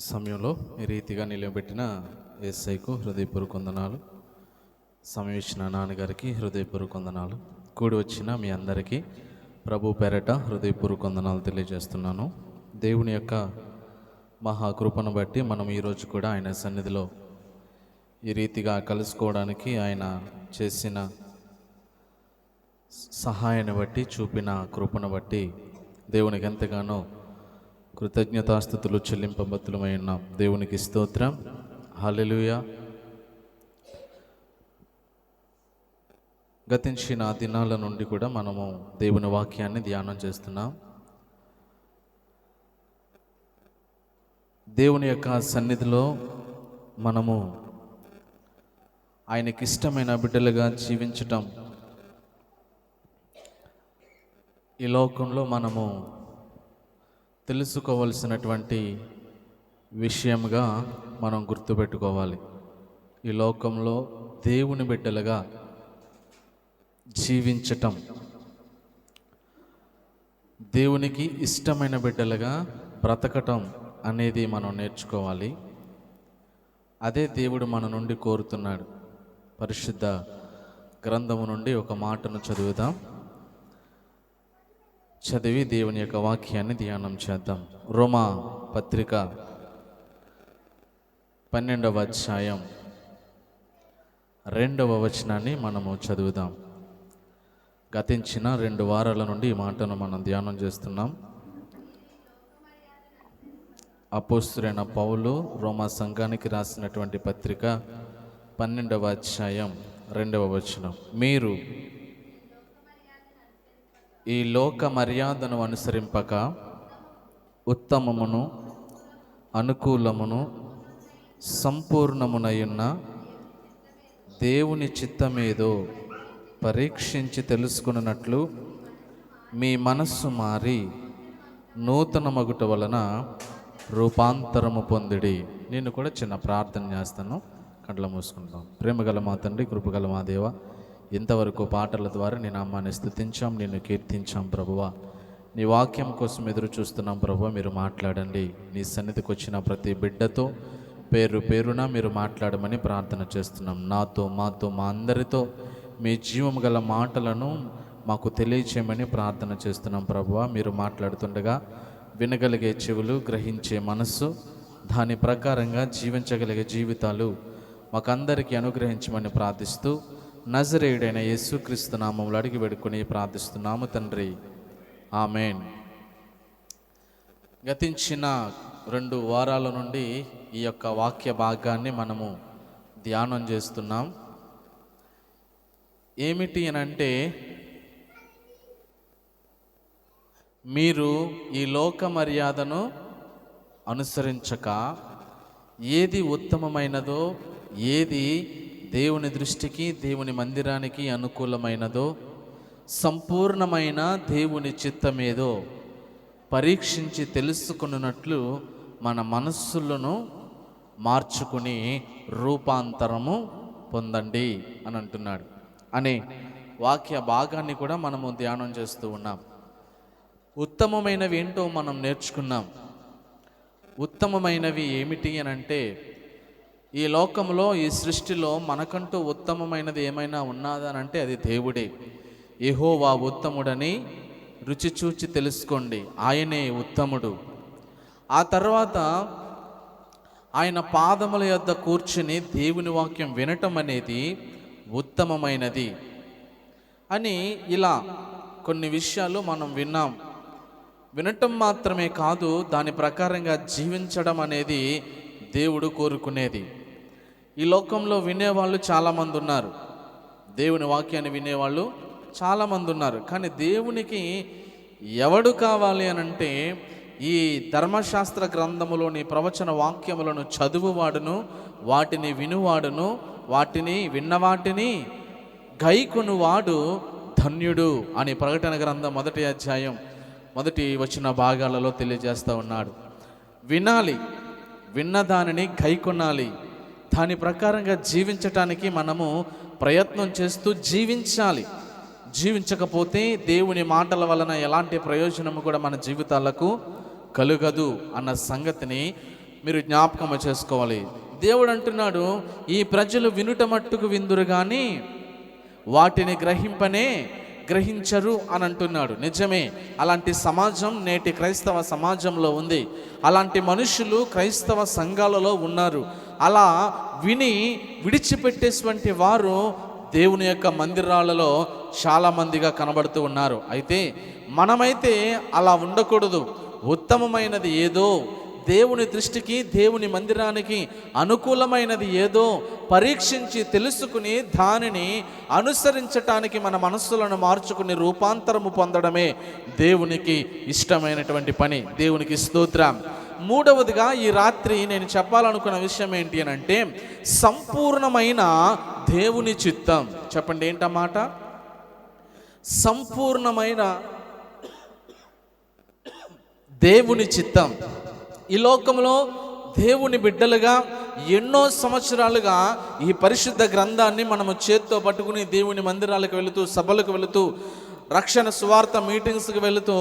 సమయంలో ఈ రీతిగా నిలబెట్టిన యేసయ్యకు హృదయపూర్వక వందనాలు. సమయం ఇచ్చిన నాన్నగారికి హృదయపూర్వక వందనాలు. కూడి వచ్చిన మీ అందరికీ ప్రభు పేరట హృదయపూర్వక వందనాలు తెలియజేస్తున్నాను. దేవుని యొక్క మహాకృపను బట్టి మనం ఈరోజు కూడా ఆయన సన్నిధిలో ఈ రీతిగా కలుసుకోవడానికి ఆయన చేసిన సహాయాన్ని బట్టి, చూపిన కృపను బట్టి దేవునికి ఎంతగానో కృతజ్ఞతాస్తుతులు చెల్లింపబద్దులమై ఉన్నాం. దేవునికి స్తోత్రం. హల్లెలూయా. గతించిన దినాల నుండి కూడా మనము దేవుని వాక్యాన్ని ధ్యానం చేస్తున్నాం. దేవుని యొక్క సన్నిధిలో మనము ఆయనకి ఇష్టమైన బిడ్డలుగా జీవించటం ఈ లోకంలో మనము తెలుసుకోవలసినటువంటి విషయంగా మనం గుర్తుపెట్టుకోవాలి. ఈ లోకంలో దేవుని బిడ్డలుగా జీవించటం, దేవునికి ఇష్టమైన బిడ్డలుగా బ్రతకటం అనేది మనం నేర్చుకోవాలి. అదే దేవుడు మన నుండి కోరుతున్నాడు. పరిశుద్ధ గ్రంథము నుండి ఒక మాటను చదువుదాం. చదివి దేవుని యొక్క వాక్యాన్ని ధ్యానం చేద్దాం. రోమా పత్రిక 12వ అధ్యాయం 2వ వచనాన్ని మనము చదువుదాం. గతించిన 2 వారాల నుండి ఈ మాటను మనం ధ్యానం చేస్తున్నాం. అపోస్తలుడైన పౌలు రోమా సంఘానికి రాసినటువంటి పత్రిక 12వ అధ్యాయం 2వ వచనం, మీరు ఈ లోక మర్యాదను అనుసరింపక ఉత్తమమును అనుకూలమును సంపూర్ణమునయున్న దేవుని చిత్తమేదో పరీక్షించి తెలుసుకున్నట్లు మీ మనస్సు మారి నూతన మగుట వలన రూపాంతరము పొందిడి. నేను కూడా చిన్న ప్రార్థన చేస్తాను. కండ్ల మూసుకుంటాం. ప్రేమగల మా తండ్రి, కృపగల మా దేవ, ఇంతవరకు పాటల ద్వారా నీ నామాన్ని స్తుతించాం, నిన్ను కీర్తించాం ప్రభువా. నీ వాక్యం కోసం ఎదురు చూస్తున్నాం ప్రభువా. మీరు మాట్లాడండి. నీ సన్నిధికి వచ్చిన ప్రతి బిడ్డతో పేరు పేరున మీరు మాట్లాడమని ప్రార్థన చేస్తున్నాం. నాతో, మాతో, మా అందరితో మీ జీవం గల మాటలను మాకు తెలియచేయమని ప్రార్థన చేస్తున్నాం ప్రభువా. మీరు మాట్లాడుతుండగా వినగలిగే చెవులు, గ్రహించే మనస్సు, దాని ప్రకారంగా జీవించగలిగే జీవితాలు మాకందరికీ అనుగ్రహించమని ప్రార్థిస్తూ నజరేయుడైన యేసుక్రీస్తు నామములో అడిగి వేడుకొని ప్రార్థిస్తున్నాము తండ్రి, ఆమేన్. గతించిన 2 వారాల నుండి ఈ యొక్క వాక్య భాగాన్ని మనము ధ్యానం చేస్తున్నాం. ఏమిటి అనంటే, మీరు ఈ లోక మర్యాదను అనుసరించక ఏది ఉత్తమమైనదో, ఏది దేవుని దృష్టికి, దేవుని మందిరానికి అనుకూలమైనదో, సంపూర్ణమైన దేవుని చిత్తమేదో పరీక్షించి తెలుసుకున్నట్లు మన మనస్సులను మార్చుకుని రూపాంతరము పొందండి అని అంటున్నాడు. అనే వాక్య భాగాన్ని కూడా మనము ధ్యానం చేస్తూ ఉన్నాం. ఉత్తమమైనవి ఏంటో మనం నేర్చుకున్నాం. ఉత్తమమైనవి ఏమిటి అని అంటే, ఈ లోకంలో, ఈ సృష్టిలో మనకంటూ ఉత్తమమైనది ఏమైనా ఉన్నదనంటే అది దేవుడే. యెహోవా ఉత్తముడని రుచి చూచి తెలుసుకోండి, ఆయనే ఉత్తముడు. ఆ తర్వాత ఆయన పాదముల యొద్ద కూర్చుని దేవుని వాక్యం వినటం అనేది ఉత్తమమైనది అని, ఇలా కొన్ని విషయాలు మనం విన్నాం. వినటం మాత్రమే కాదు, దాని ప్రకారంగా జీవించడం అనేది దేవుడు కోరుకునేది. ఈ లోకంలో వినేవాళ్ళు చాలామంది ఉన్నారు, దేవుని వాక్యాన్ని వినేవాళ్ళు చాలామంది ఉన్నారు. కానీ దేవునికి ఎవడు కావాలి అనంటే, ఈ ధర్మశాస్త్ర గ్రంథములోని ప్రవచన వాక్యములను చదువువాడును, వాటిని వినువాడును, వాటిని విన్నవాటిని గైకొనువాడు ధన్యుడు అని ప్రకటన గ్రంథం 1వ అధ్యాయం 1వ వచన భాగాలలో తెలియజేస్తూ ఉన్నాడు. వినాలి, విన్నదానిని గైకొనాలి, దాని ప్రకారంగా జీవించటానికి మనము ప్రయత్నం చేస్తూ జీవించాలి. జీవించకపోతే దేవుని మాటల వలన ఎలాంటి ప్రయోజనము కూడా మన జీవితాలకు కలుగదు అన్న సంగతిని మీరు జ్ఞాపకం చేసుకోవాలి. దేవుడు అంటున్నాడు, ఈ ప్రజలు వినుట మట్టుకు విందురు కానీ వాటిని గ్రహించరు అని అంటున్నాడు. నిజమే, అలాంటి సమాజం నేటి క్రైస్తవ సమాజంలో ఉంది. అలాంటి మనుషులు క్రైస్తవ సంఘాలలో ఉన్నారు. అలా విని విడిచిపెట్టేటువంటి వారు దేవుని యొక్క మందిరాలలో చాలామందిగా కనబడుతూ ఉన్నారు. అయితే మనమైతే అలా ఉండకూడదు. ఉత్తమమైనది ఏదో, దేవుని దృష్టికి దేవుని మందిరానికి అనుకూలమైనది ఏదో పరీక్షించి తెలుసుకుని దానిని అనుసరించటానికి మన మనస్సులను మార్చుకుని రూపాంతరము పొందడమే దేవునికి ఇష్టమైనటువంటి పని. దేవునికి స్తోత్రం. మూడవదిగా ఈ రాత్రి నేను చెప్పాలనుకున్న విషయం ఏంటి అని అంటే, సంపూర్ణమైన దేవుని చిత్తం. చెప్పండి, ఏంటన్నమాట? సంపూర్ణమైన దేవుని చిత్తం. ఈ లోకంలో దేవుని బిడ్డలుగా ఎన్నో సంవత్సరాలుగా ఈ పరిశుద్ధ గ్రంథాన్ని మనము చేత్తో పట్టుకుని దేవుని మందిరాలకు వెళుతూ, సభలకు వెళుతూ, రక్షణ సువార్త మీటింగ్స్కి వెళుతూ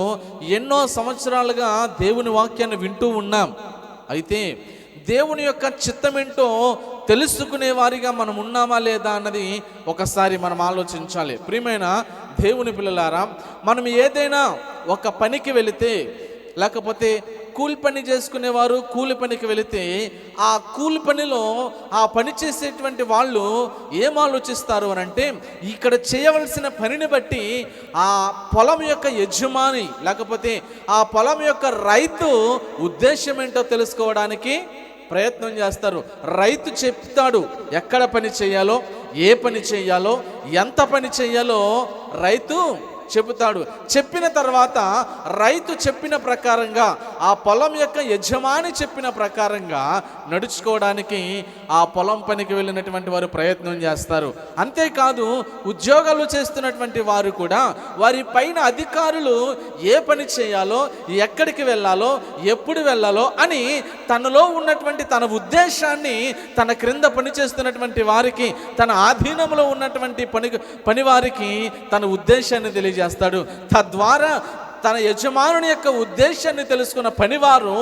ఎన్నో సంవత్సరాలుగా దేవుని వాక్యాన్ని వింటూ ఉన్నాం. అయితే దేవుని యొక్క చిత్తమేంటో తెలుసుకునే వారిగా మనం ఉన్నామా లేదా అన్నది ఒకసారి మనం ఆలోచించాలి. ప్రియమైన దేవుని పిల్లలారా, మనం ఏదైనా ఒక పనికి వెళితే, లేకపోతే కూలి పని చేసుకునేవారు కూలి పనికి వెళితే, ఆ కూలి పనిలో ఆ పని చేసేటువంటి వాళ్ళు ఏం ఆలోచిస్తారు అని అంటే, ఇక్కడ చేయవలసిన పనిని బట్టి ఆ పొలం యొక్క యజమాని లేకపోతే ఆ పొలం యొక్క రైతు ఉద్దేశం ఏంటో తెలుసుకోవడానికి ప్రయత్నం చేస్తారు. రైతు చెప్తాడు ఎక్కడ పని చేయాలో, ఏ పని చేయాలో, ఎంత పని చేయాలో రైతు చెబుతాడు. చెప్పిన తర్వాత రైతు చెప్పిన ప్రకారంగా, ఆ పొలం యొక్క యజమాని చెప్పిన ప్రకారంగా నడుచుకోవడానికి ఆ పొలం పనికి వెళ్ళినటువంటి వారు ప్రయత్నం చేస్తారు. అంతేకాదు, ఉద్యోగాలు చేస్తున్నటువంటి వారు కూడా వారి పైన అధికారులు ఏ పని చేయాలో, ఎక్కడికి వెళ్ళాలో, ఎప్పుడు వెళ్ళాలో అని తనలో ఉన్నటువంటి తన ఉద్దేశాన్ని తన క్రింద పనిచేస్తున్నటువంటి వారికి, తన ఆధీనంలో ఉన్నటువంటి పని వారికి తన ఉద్దేశాన్ని తెలియజేస్తాడు. తద్వారా తన యజమానుని యొక్క ఉద్దేశాన్ని తెలుసుకున్న పనివారు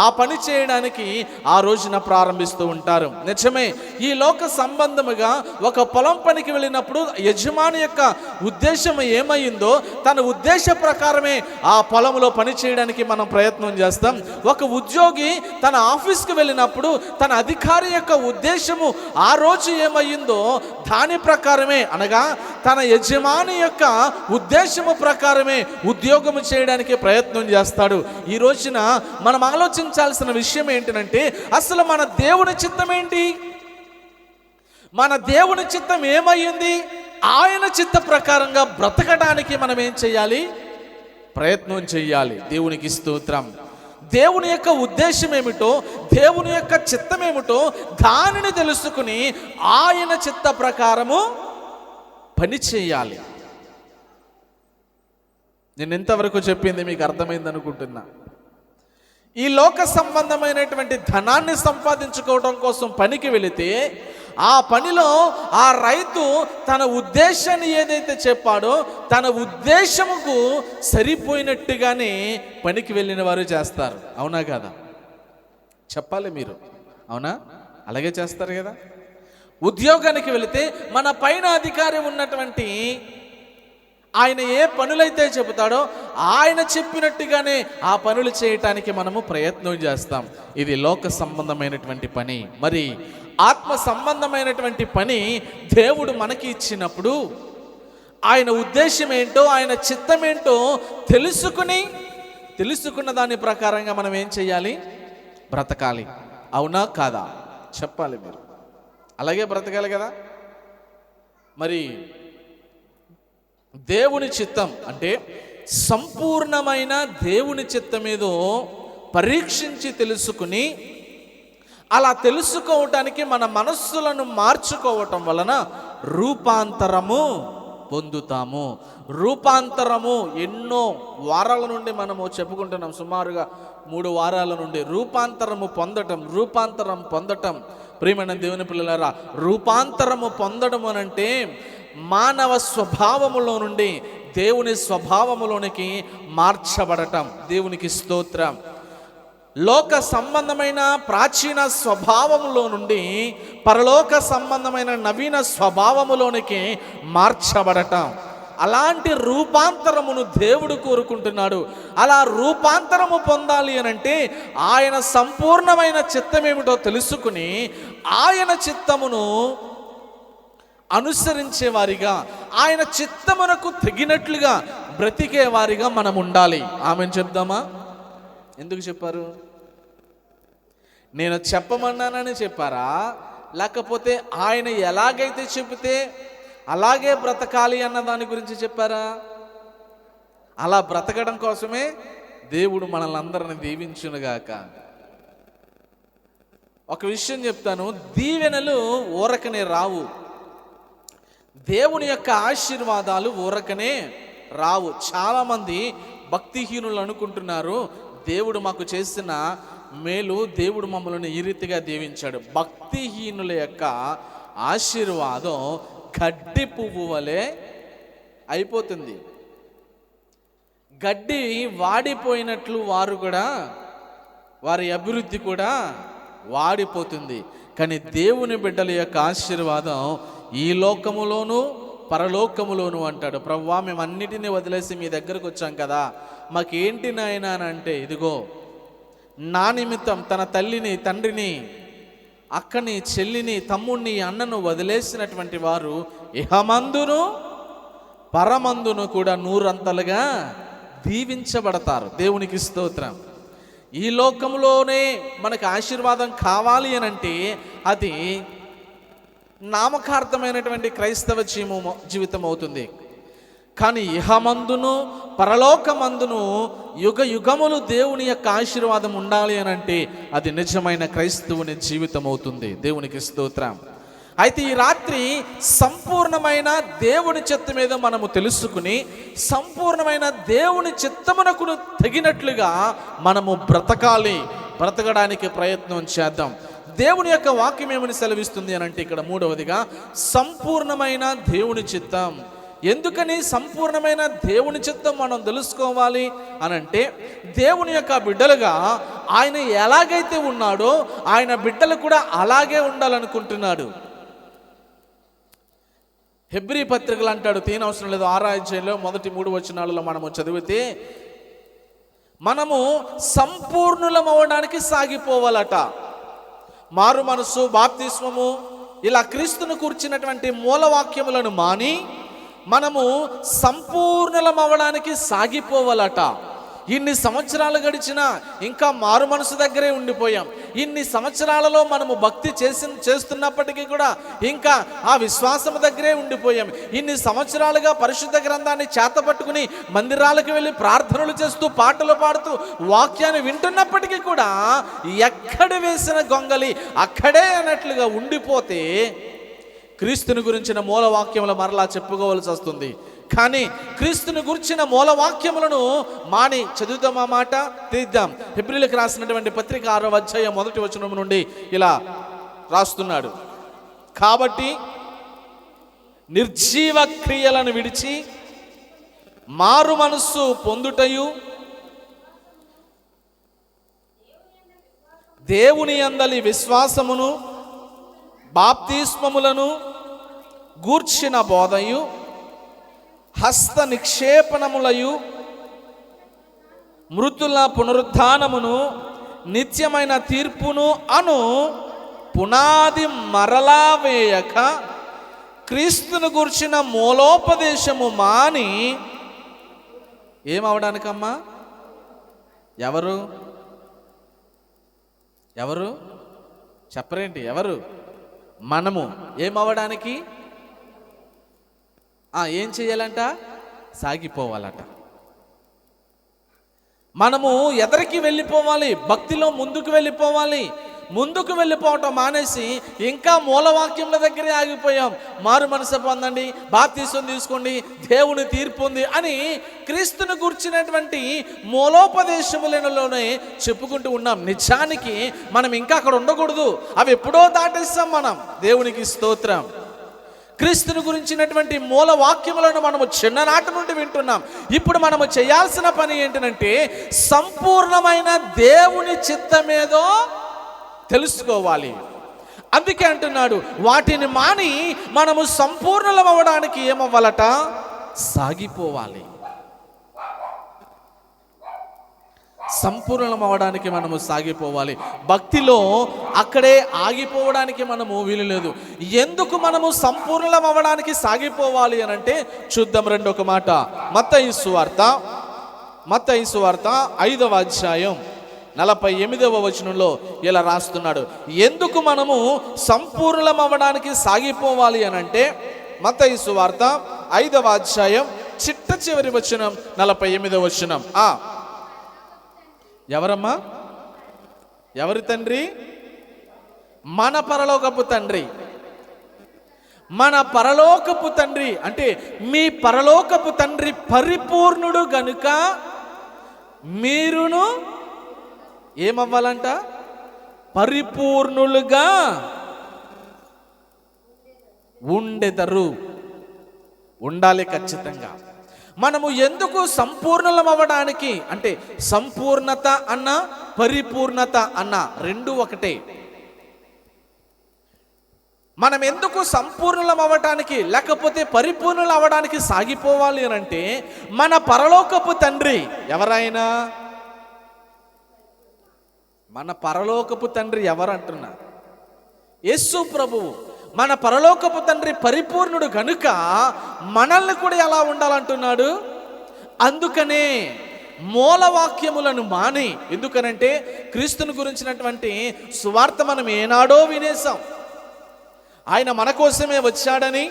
ఆ పని చేయడానికి ఆ రోజున ప్రారంభిస్తూ ఉంటారు. నిజమే, ఈ లోక సంబంధముగా ఒక పొలం పనికి వెళ్ళినప్పుడు యజమాని యొక్క ఉద్దేశం ఏమైందో తన ఉద్దేశ ప్రకారమే ఆ పొలంలో పని చేయడానికి మనం ప్రయత్నం చేస్తాం. ఒక ఉద్యోగి తన ఆఫీస్కి వెళ్ళినప్పుడు తన అధికారి యొక్క ఉద్దేశము ఆ రోజు ఏమయ్యిందో దాని ప్రకారమే, అనగా తన యజమాని యొక్క ఉద్దేశము ప్రకారమే ఉద్యోగము చేయడానికి ప్రయత్నం చేస్తాడు. ఈ రోజున మనం ఆలోచించాల్సిన విషయం ఏంటంటే, అసలు మన దేవుని చిత్తం ఏంటి? మన దేవుని చిత్తం ఏమయ్యింది? ఆయన చిత్త ప్రకారంగా బ్రతకడానికి మనం ఏం చేయాలి? ప్రయత్నం చేయాలి. దేవునికి స్తోత్రం. దేవుని యొక్క ఉద్దేశం ఏమిటో, దేవుని యొక్క చిత్తం ఏమిటో దానిని తెలుసుకుని ఆయన చిత్త ప్రకారము పని చేయాలి. నేను ఎంతవరకు చెప్పింది మీకు అర్థమైంది అనుకుంటున్నా. ఈ లోక సంబంధమైనటువంటి ధనాన్ని సంపాదించుకోవడం కోసం పనికి వెళితే, ఆ పనిలో ఆ రైతు తన ఉద్దేశాన్ని ఏదైతే చెప్పాడో తన ఉద్దేశముకు సరిపోయినట్టుగానే పనికి వెళ్ళిన వారు చేస్తారు. అవునా కదా? చెప్పాలి మీరు. అవునా? అలాగే చేస్తారు కదా. ఉద్యోగానికి వెళితే మన పైన అధికారి ఉన్నటువంటి ఆయన ఏ పనులైతే చెబుతాడో ఆయన చెప్పినట్టుగానే ఆ పనులు చేయటానికి మనము ప్రయత్నం చేస్తాం. ఇది లోక సంబంధమైనటువంటి పని. మరి ఆత్మ సంబంధమైనటువంటి పని దేవుడు మనకి ఇచ్చినప్పుడు ఆయన ఉద్దేశం ఏంటో, ఆయన చిత్తం ఏంటో తెలుసుకున్న దాని ప్రకారంగా మనం ఏం చేయాలి? బ్రతకాలి. అవునా కాదా? చెప్పాలి మీరు. అలాగే బ్రతకాలి కదా. మరి దేవుని చిత్తం అంటే సంపూర్ణమైన దేవుని చిత్తం ఏదో పరీక్షించి తెలుసుకుని, అలా తెలుసుకోవటానికి మన మనస్సులను మార్చుకోవటం వలన రూపాంతరము పొందుతాము. రూపాంతరము ఎన్నో వారాల నుండి మనము చెప్పుకుంటున్నాం. సుమారుగా 3 వారాల నుండి రూపాంతరం పొందటం. ప్రియమైన దేవుని పిల్లలారా, రూపాంతరము పొందడం అనంటే మానవ స్వభావములో నుండి దేవుని స్వభావములోనికి మార్చబడటం. దేవునికి స్తోత్రం. లోక సంబంధమైన ప్రాచీన స్వభావములో నుండి పరలోక సంబంధమైన నవీన స్వభావములోనికి మార్చబడటం, అలాంటి రూపాంతరమును దేవుడు కోరుకుంటున్నాడు. అలా రూపాంతరము పొందాలి అనంటే ఆయన సంపూర్ణమైన చిత్తం ఏమిటో తెలుసుకుని ఆయన చిత్తమును అనుసరించే వారిగా, ఆయన చిత్తమునకు తగినట్లుగా బ్రతికే వారిగా మనం ఉండాలి. ఆమెను చెప్దామా? ఎందుకు చెప్పారు? నేను చెప్పమన్నానని చెప్పారా, లేకపోతే ఆయన ఎలాగైతే చెబితే అలాగే బ్రతకాలి అన్న దాని గురించి చెప్పారా? అలా బ్రతకడం కోసమే దేవుడు మనల్ని అందరిని దీవించునుగాక. ఒక విషయం చెప్తాను, దీవెనలు ఊరకనే రావు. దేవుని యొక్క ఆశీర్వాదాలు ఊరకనే రావు. చాలామంది భక్తిహీనులు అనుకుంటున్నారు దేవుడు మాకు చేసిన మేలు, దేవుడు మమ్మల్ని ఈ రీతిగా దీవించాడు. భక్తిహీనుల యొక్క ఆశీర్వాదం గడ్డి పువ్వు వలె అయిపోతుంది. గడ్డి వాడిపోయినట్లు వారి అభివృద్ధి కూడా వాడిపోతుంది. కానీ దేవుని బిడ్డల యొక్క ఆశీర్వాదం ఈ లోకములోను పరలోకములోను అంటాడు. ప్రభువా, మేము అన్నిటినీ వదిలేసి మీ దగ్గరకు వచ్చాం కదా, మాకేంటి నాయనా అని అంటే, ఇదిగో నా నిమిత్తం తన తల్లిని, తండ్రిని, అక్కని, చెల్లిని, తమ్ముణ్ణి, అన్నను వదిలేసినటువంటి వారు ఇహమందును పరమందును కూడా నూరంతలుగా దీవించబడతారు. దేవునికి స్తోత్రం. ఈ లోకంలోనే మనకు ఆశీర్వాదం కావాలి అనంటే అది నామకార్థమైనటువంటి క్రైస్తవ జీవితం అవుతుంది. కానీ ఇహమందును పరలోకమందును యుగ యుగములు దేవుని యొక్క ఆశీర్వాదం ఉండాలి అనంటే అది నిజమైన క్రైస్తవుని జీవితం అవుతుంది. దేవునికి స్తోత్రం. అయితే ఈ రాత్రి సంపూర్ణమైన దేవుని చిత్తం మీద మనము తెలుసుకుని సంపూర్ణమైన దేవుని చిత్తమునకు తగినట్లుగా మనము బ్రతకడానికి ప్రయత్నం చేద్దాం. దేవుని యొక్క వాక్యం ఏమని సెలవిస్తుంది అనంటే, ఇక్కడ మూడవదిగా సంపూర్ణమైన దేవుని చిత్తం. ఎందుకని సంపూర్ణమైన దేవుని చిత్తం మనం తెలుసుకోవాలి అనంటే, దేవుని యొక్క బిడ్డలుగా ఆయన ఎలాగైతే ఉన్నాడో ఆయన బిడ్డలు కూడా అలాగే ఉండాలనుకుంటున్నాడు. హెబ్రీ పత్రికలు అంటాడు, తీనవసరం లేదు, 6వ అధ్యాయంలో మొదటి 3 వచనాలలో మనము చదివితే, మనము సంపూర్ణులం అవ్వడానికి సాగిపోవాలట. మారు మనసు, బాప్తిస్మము, ఇలా క్రీస్తును కూర్చున్నటువంటి మూలవాక్యములను మాని మనము సంపూర్ణలం అవ్వడానికి సాగిపోవాలట. ఇన్ని సంవత్సరాలు గడిచినా ఇంకా మారు మనసు దగ్గరే ఉండిపోయాం. ఇన్ని సంవత్సరాలలో మనము భక్తి చేస్తున్నప్పటికీ కూడా ఇంకా ఆ విశ్వాసం దగ్గరే ఉండిపోయాం. ఇన్ని సంవత్సరాలుగా పరిశుద్ధ గ్రంథాన్ని చేతపట్టుకుని మందిరాలకు వెళ్ళి ప్రార్థనలు చేస్తూ పాటలు పాడుతూ వాక్యాన్ని వింటున్నప్పటికీ కూడా ఎక్కడ వేసిన గొంగలి అక్కడే అన్నట్లుగా ఉండిపోతే క్రీస్తుని గురించిన మూలవాక్యములు మరలా చెప్పుకోవాల్సి వస్తుంది. కానీ క్రీస్తుని గురించిన మూలవాక్యములను మాని చదువుతాం, ఆ మాట తీద్దాం. హెబ్రీలకు రాసినటువంటి పత్రిక 6వ అధ్యాయం 1వ వచనం నుండి ఇలా రాస్తున్నాడు, కాబట్టి నిర్జీవ క్రియలను విడిచి మారు మనస్సు పొందుటయు దేవుని యందలి విశ్వాసమును బాప్తిస్మములను గూర్చిన బోధయు హస్త నిక్షేపణములయు మృతుల పునరుత్థానమును నిత్యమైన తీర్పును అను పునాది మరలా వేయక క్రీస్తును గూర్చిన మూలోపదేశము మాని ఏమవడానికమ్మా? ఎవరు చెప్పరేంటి? ఎవరు? మనము ఏమవడానికి ఏం చేయాలంట? సాగిపోవాలట. మనము ఎదరికి వెళ్ళిపోవాలి, భక్తిలో ముందుకు వెళ్ళిపోవాలి. ముందుకు వెళ్ళిపోవటం మానేసి ఇంకా మూలవాక్యముల దగ్గరే ఆగిపోయాం. మారు మనసు పొందండి, బాప్తిసం తీసుకోండి, దేవుని తీర్పు ఉంది అని క్రీస్తును గుర్చినటువంటి మూలోపదేశములలోనే చెప్పుకుంటూ ఉన్నాం. నిజానికి మనం ఇంకా అక్కడ ఉండకూడదు, అవి ఎప్పుడో దాటేస్తాం మనం. దేవునికి స్తోత్రం. క్రీస్తుని గురించినటువంటి మూల వాక్యములను మనము చిన్ననాటి నుండి వింటున్నాం. ఇప్పుడు మనము చేయాల్సిన పని ఏంటంటే సంపూర్ణమైన దేవుని చిత్తమేదో తెలుసుకోవాలి. అందుకే అంటున్నాడు, వాటిని మాని మనము సంపూర్ణలం అవ్వడానికి ఏమవ్వాలట? సాగిపోవాలి. సంపూర్ణం అవ్వడానికి మనము సాగిపోవాలి. భక్తిలో అక్కడే ఆగిపోవడానికి మనము వీలు లేదు. ఎందుకు మనము సంపూర్ణం అవ్వడానికి సాగిపోవాలి అని అంటే చూద్దాం. రెండొక మాట, మత్తయి సువార్త 5వ అధ్యాయం 48వ వచనంలో ఇలా రాస్తున్నాడు. ఎందుకు మనము సంపూర్ణం అవ్వడానికి సాగిపోవాలి అని అంటే మత్తయి సువార్త 5వ అధ్యాయం చిట్ట చివరి వచనం 48వ వచనం. ఎవరమ్మా? ఎవరి తండ్రి? మన పరలోకపు తండ్రి. మన పరలోకపు తండ్రి అంటే మీ పరలోకపు తండ్రి పరిపూర్ణుడు గనుక మీరును ఏమవ్వాలంట? పరిపూర్ణులుగా ఉండాలి ఖచ్చితంగా. మనము ఎందుకు సంపూర్ణలం అవ్వడానికి అంటే సంపూర్ణత అన్న పరిపూర్ణత అన్న రెండు ఒకటే. మనం ఎందుకు సంపూర్ణలం అవ్వడానికి లేకపోతే పరిపూర్ణలు అవ్వడానికి సాగిపోవాలి అని అంటే మన పరలోకపు తండ్రి ఎవరైనా, మన పరలోకపు తండ్రి ఎవరంటున్నా? యేసు ప్రభువు. మన పరలోకపు తండ్రి పరిపూర్ణుడు గనుక మనల్ని కూడా ఎలా ఉండాలంటున్నాడు. అందుకనే మూలవాక్యములను మాని, ఎందుకనంటే క్రీస్తుని గురించినటువంటి సువార్త మనం ఏనాడో వినేసాం. ఆయన మన కోసమే వచ్చాడని,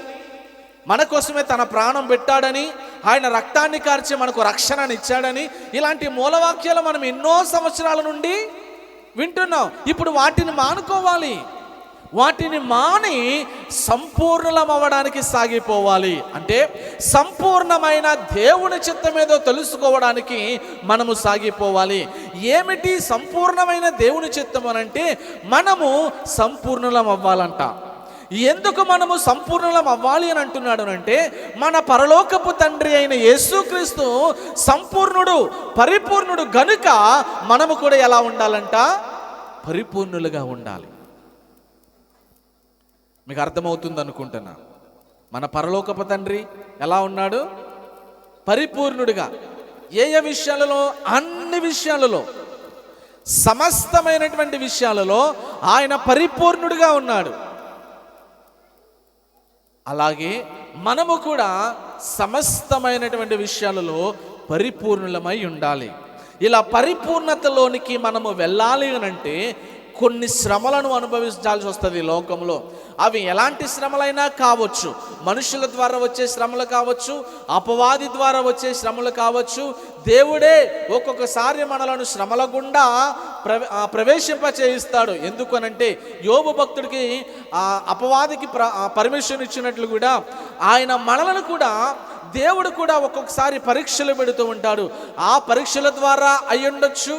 మన కోసమే తన ప్రాణం పెట్టాడని, ఆయన రక్తాన్ని కార్చి మనకు రక్షణని ఇచ్చాడని, ఇలాంటి మూలవాక్యాలు మనం ఎన్నో సంవత్సరాల నుండి వింటున్నాం. ఇప్పుడు వాటిని మానుకోవాలి. వాటిని మాని సంపూర్ణం అవ్వడానికి సాగిపోవాలి. అంటే సంపూర్ణమైన దేవుని చిత్తమేదో తెలుసుకోవడానికి మనము సాగిపోవాలి. ఏమిటి సంపూర్ణమైన దేవుని చిత్తం అనంటే మనము సంపూర్ణం అవ్వాలంట. ఎందుకు మనము సంపూర్ణం అవ్వాలి అని అంటున్నాడు అంటే మన పరలోకపు తండ్రి అయిన యేసుక్రీస్తు సంపూర్ణుడు పరిపూర్ణుడు గనుక మనము కూడా ఎలా ఉండాలంట? పరిపూర్ణులుగా ఉండాలి. మీకు అర్థమవుతుంది అనుకుంటున్నా. మన పరలోకపు తండ్రి ఎలా ఉన్నాడు? పరిపూర్ణుడిగా. ఏ విషయాలలో? అన్ని విషయాలలో, సమస్తమైనటువంటి విషయాలలో ఆయన పరిపూర్ణుడిగా ఉన్నాడు. అలాగే మనము కూడా సమస్తమైనటువంటి విషయాలలో పరిపూర్ణులమై ఉండాలి. ఇలా పరిపూర్ణతలోనికి మనము వెళ్ళాలి అనంటే కొన్ని శ్రమలను అనుభవించాల్సి వస్తుంది ఈ లోకంలో. అవి ఎలాంటి శ్రమలైనా కావచ్చు. మనుషుల ద్వారా వచ్చే శ్రమలు కావచ్చు, అపవాది ద్వారా వచ్చే శ్రమలు కావచ్చు. దేవుడే ఒక్కొక్కసారి మనలను శ్రమల గుండా ప్రవేశింప చేయిస్తాడు. ఎందుకు అనంటే యోబు భక్తుడికి అపవాదికి పర్మిషన్ ఇచ్చినట్లు కూడా ఆయన మనలను కూడా దేవుడు కూడా ఒక్కొక్కసారి పరీక్షలు పెడుతూ ఉంటాడు. ఆ పరీక్షల ద్వారా అయ్యుండొచ్చు.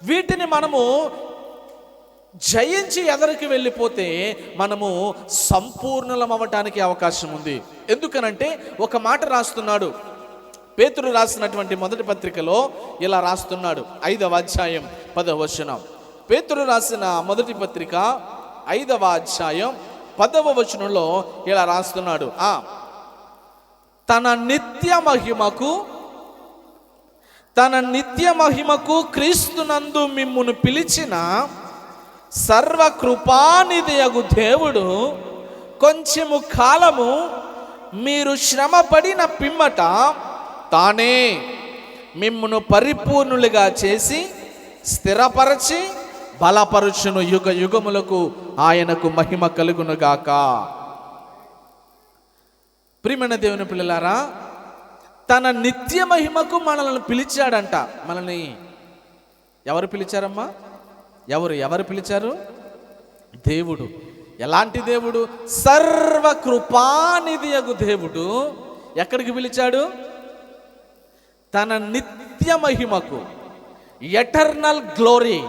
వీటిని మనము జయించి ఎదరికి వెళ్ళిపోతే మనము సంపూర్ణలం అవ్వటానికి అవకాశం ఉంది. ఎందుకనంటే ఒక మాట రాస్తున్నాడు, పేతురు రాసినటువంటి మొదటి పత్రికలో ఇలా రాస్తున్నాడు. 5వ అధ్యాయం 10వ వచనం. పేతురు రాసిన మొదటి పత్రిక 5వ అధ్యాయం 10వ వచనంలో ఇలా రాస్తున్నాడు. తన నిత్య మహిమకు క్రీస్తునందు మిమ్మును పిలిచిన సర్వకృపానిధియగు దేవుడు కొంచెము కాలము మీరు శ్రమపడిన పిమ్మట తానే మిమ్మును పరిపూర్ణులుగా చేసి స్థిరపరచి బలపరుచును. యుగ యుగములకు ఆయనకు మహిమ కలుగునుగాక. ప్రియమైన దేవుని పిల్లలారా, తన నిత్య మహిమకు మనల్ని పిలిచాడంట. మనల్ని ఎవరు పిలిచారమ్మా? ఎవరు పిలిచారు? దేవుడు. ఎలాంటి దేవుడు? సర్వకృపానిధియగు దేవుడు. ఎక్కడికి పిలిచాడు? తన నిత్య మహిమకు, ఎటర్నల్ గ్లోరీ,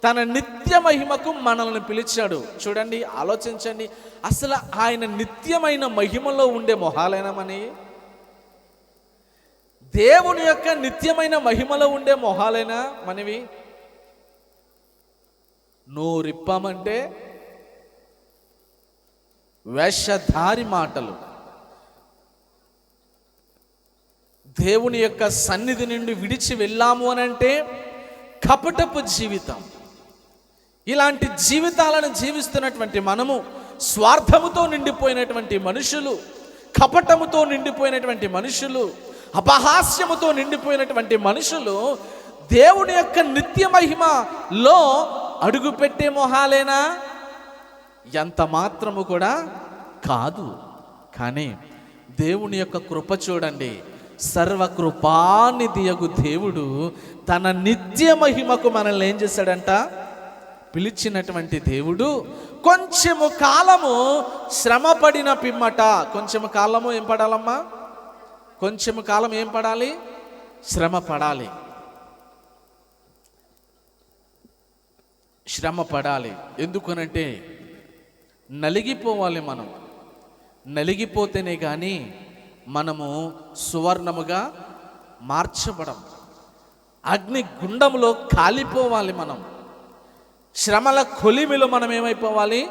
తన నిత్య మహిమకు మనల్ని పిలిచాడు. చూడండి, ఆలోచించండి, అసలు ఆయన నిత్యమైన మహిమలో ఉండే మొహాలైనా మనవి? దేవుని యొక్క నిత్యమైన మహిమలో ఉండే మొహాలైనా మనవి? నోరిప్పామంటే వేషధారి మాటలు, దేవుని యొక్క సన్నిధి నుండి విడిచి వెళ్ళాము అనంటే కపటపు జీవితం. ఇలాంటి జీవితాలను జీవిస్తున్నటువంటి మనము, స్వార్థముతో నిండిపోయినటువంటి మనుషులు, కపటముతో నిండిపోయినటువంటి మనుషులు, అపహాస్యముతో నిండిపోయినటువంటి మనుషులు దేవుని యొక్క నిత్య మహిమలో అడుగుపెట్టే మొహాలేనా? ఎంత మాత్రము కూడా కాదు. కానీ దేవుని యొక్క కృప చూడండి, సర్వకృపానిధియగు దేవుడు తన నిత్య మహిమకు మనల్ని ఏం చేశాడంట? పిలిచినటువంటి దేవుడు కొంచెము కాలము శ్రమ పడిన పిమ్మట, కొంచెము కాలము ఏం పడాలమ్మా? కొంచెము కాలం ఏం పడాలి? శ్రమ పడాలి. శ్రమ పడాలి. ఎందుకనంటే నలిగిపోవాలి. మనం నలిగిపోతేనే కానీ మనము సువర్ణముగా మార్చబడం. అగ్ని గుండంలో కాలిపోవాలి. మనం శ్రమల కొలిమిలో మనం ఏమైపోవాలి?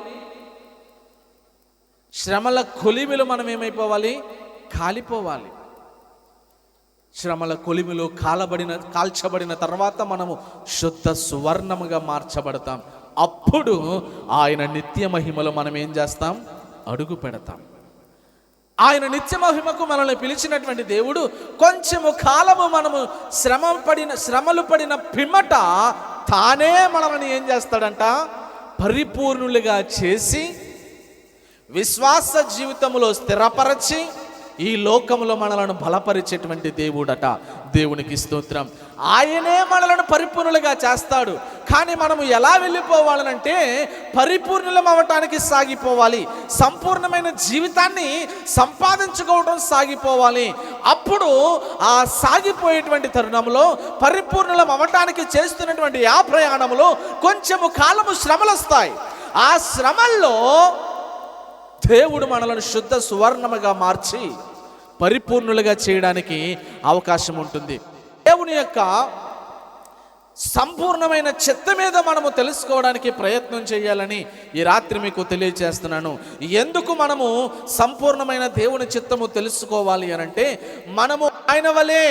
శ్రమల కొలిమిలో మనం ఏమైపోవాలి? కాలిపోవాలి. శ్రమల కొలిమిలో కాల్చబడిన తర్వాత మనము శుద్ధ సువర్ణముగా మార్చబడతాం. అప్పుడు ఆయన నిత్య మహిమలో మనం ఏం చేస్తాం? అడుగు పెడతాం. ఆయన నిత్య మహిమకు మనల్ని పిలిచినటువంటి దేవుడు కొంచెము కాలము మనము శ్రమలు పడిన పిమ్మట తానే మనల్ని ఏం చేస్తాడంట? పరిపూర్ణులుగా చేసి విశ్వాస జీవితంలో స్థిరపరచి ఈ లోకములో మనలను బలపరిచేటువంటి దేవుడట. దేవునికి స్తోత్రం. ఆయనే మనలను పరిపూర్ణులుగా చేస్తాడు. కానీ మనము ఎలా వెళ్ళిపోవాలనంటే పరిపూర్ణులం అవ్వటానికి సాగిపోవాలి. సంపూర్ణమైన జీవితాన్ని సంపాదించుకోవడం సాగిపోవాలి. అప్పుడు ఆ సాగిపోయేటువంటి తరుణంలో పరిపూర్ణులం అవ్వటానికి చేస్తున్నటువంటి ఆ ప్రయాణంలో కొంచెము కాలము శ్రమలు వస్తాయి. ఆ శ్రమల్లో దేవుడు మనలను శుద్ధ సువర్ణముగా మార్చి పరిపూర్ణులుగా చేయడానికి అవకాశం ఉంటుంది. దేవుని యొక్క సంపూర్ణమైన చిత్తం మీద మనము తెలుసుకోవడానికి ప్రయత్నం చేయాలని ఈ రాత్రి మీకు తెలియజేస్తున్నాను. ఎందుకు మనము సంపూర్ణమైన దేవుని చిత్తము తెలుసుకోవాలి అనంటే మనము ఆయన వలె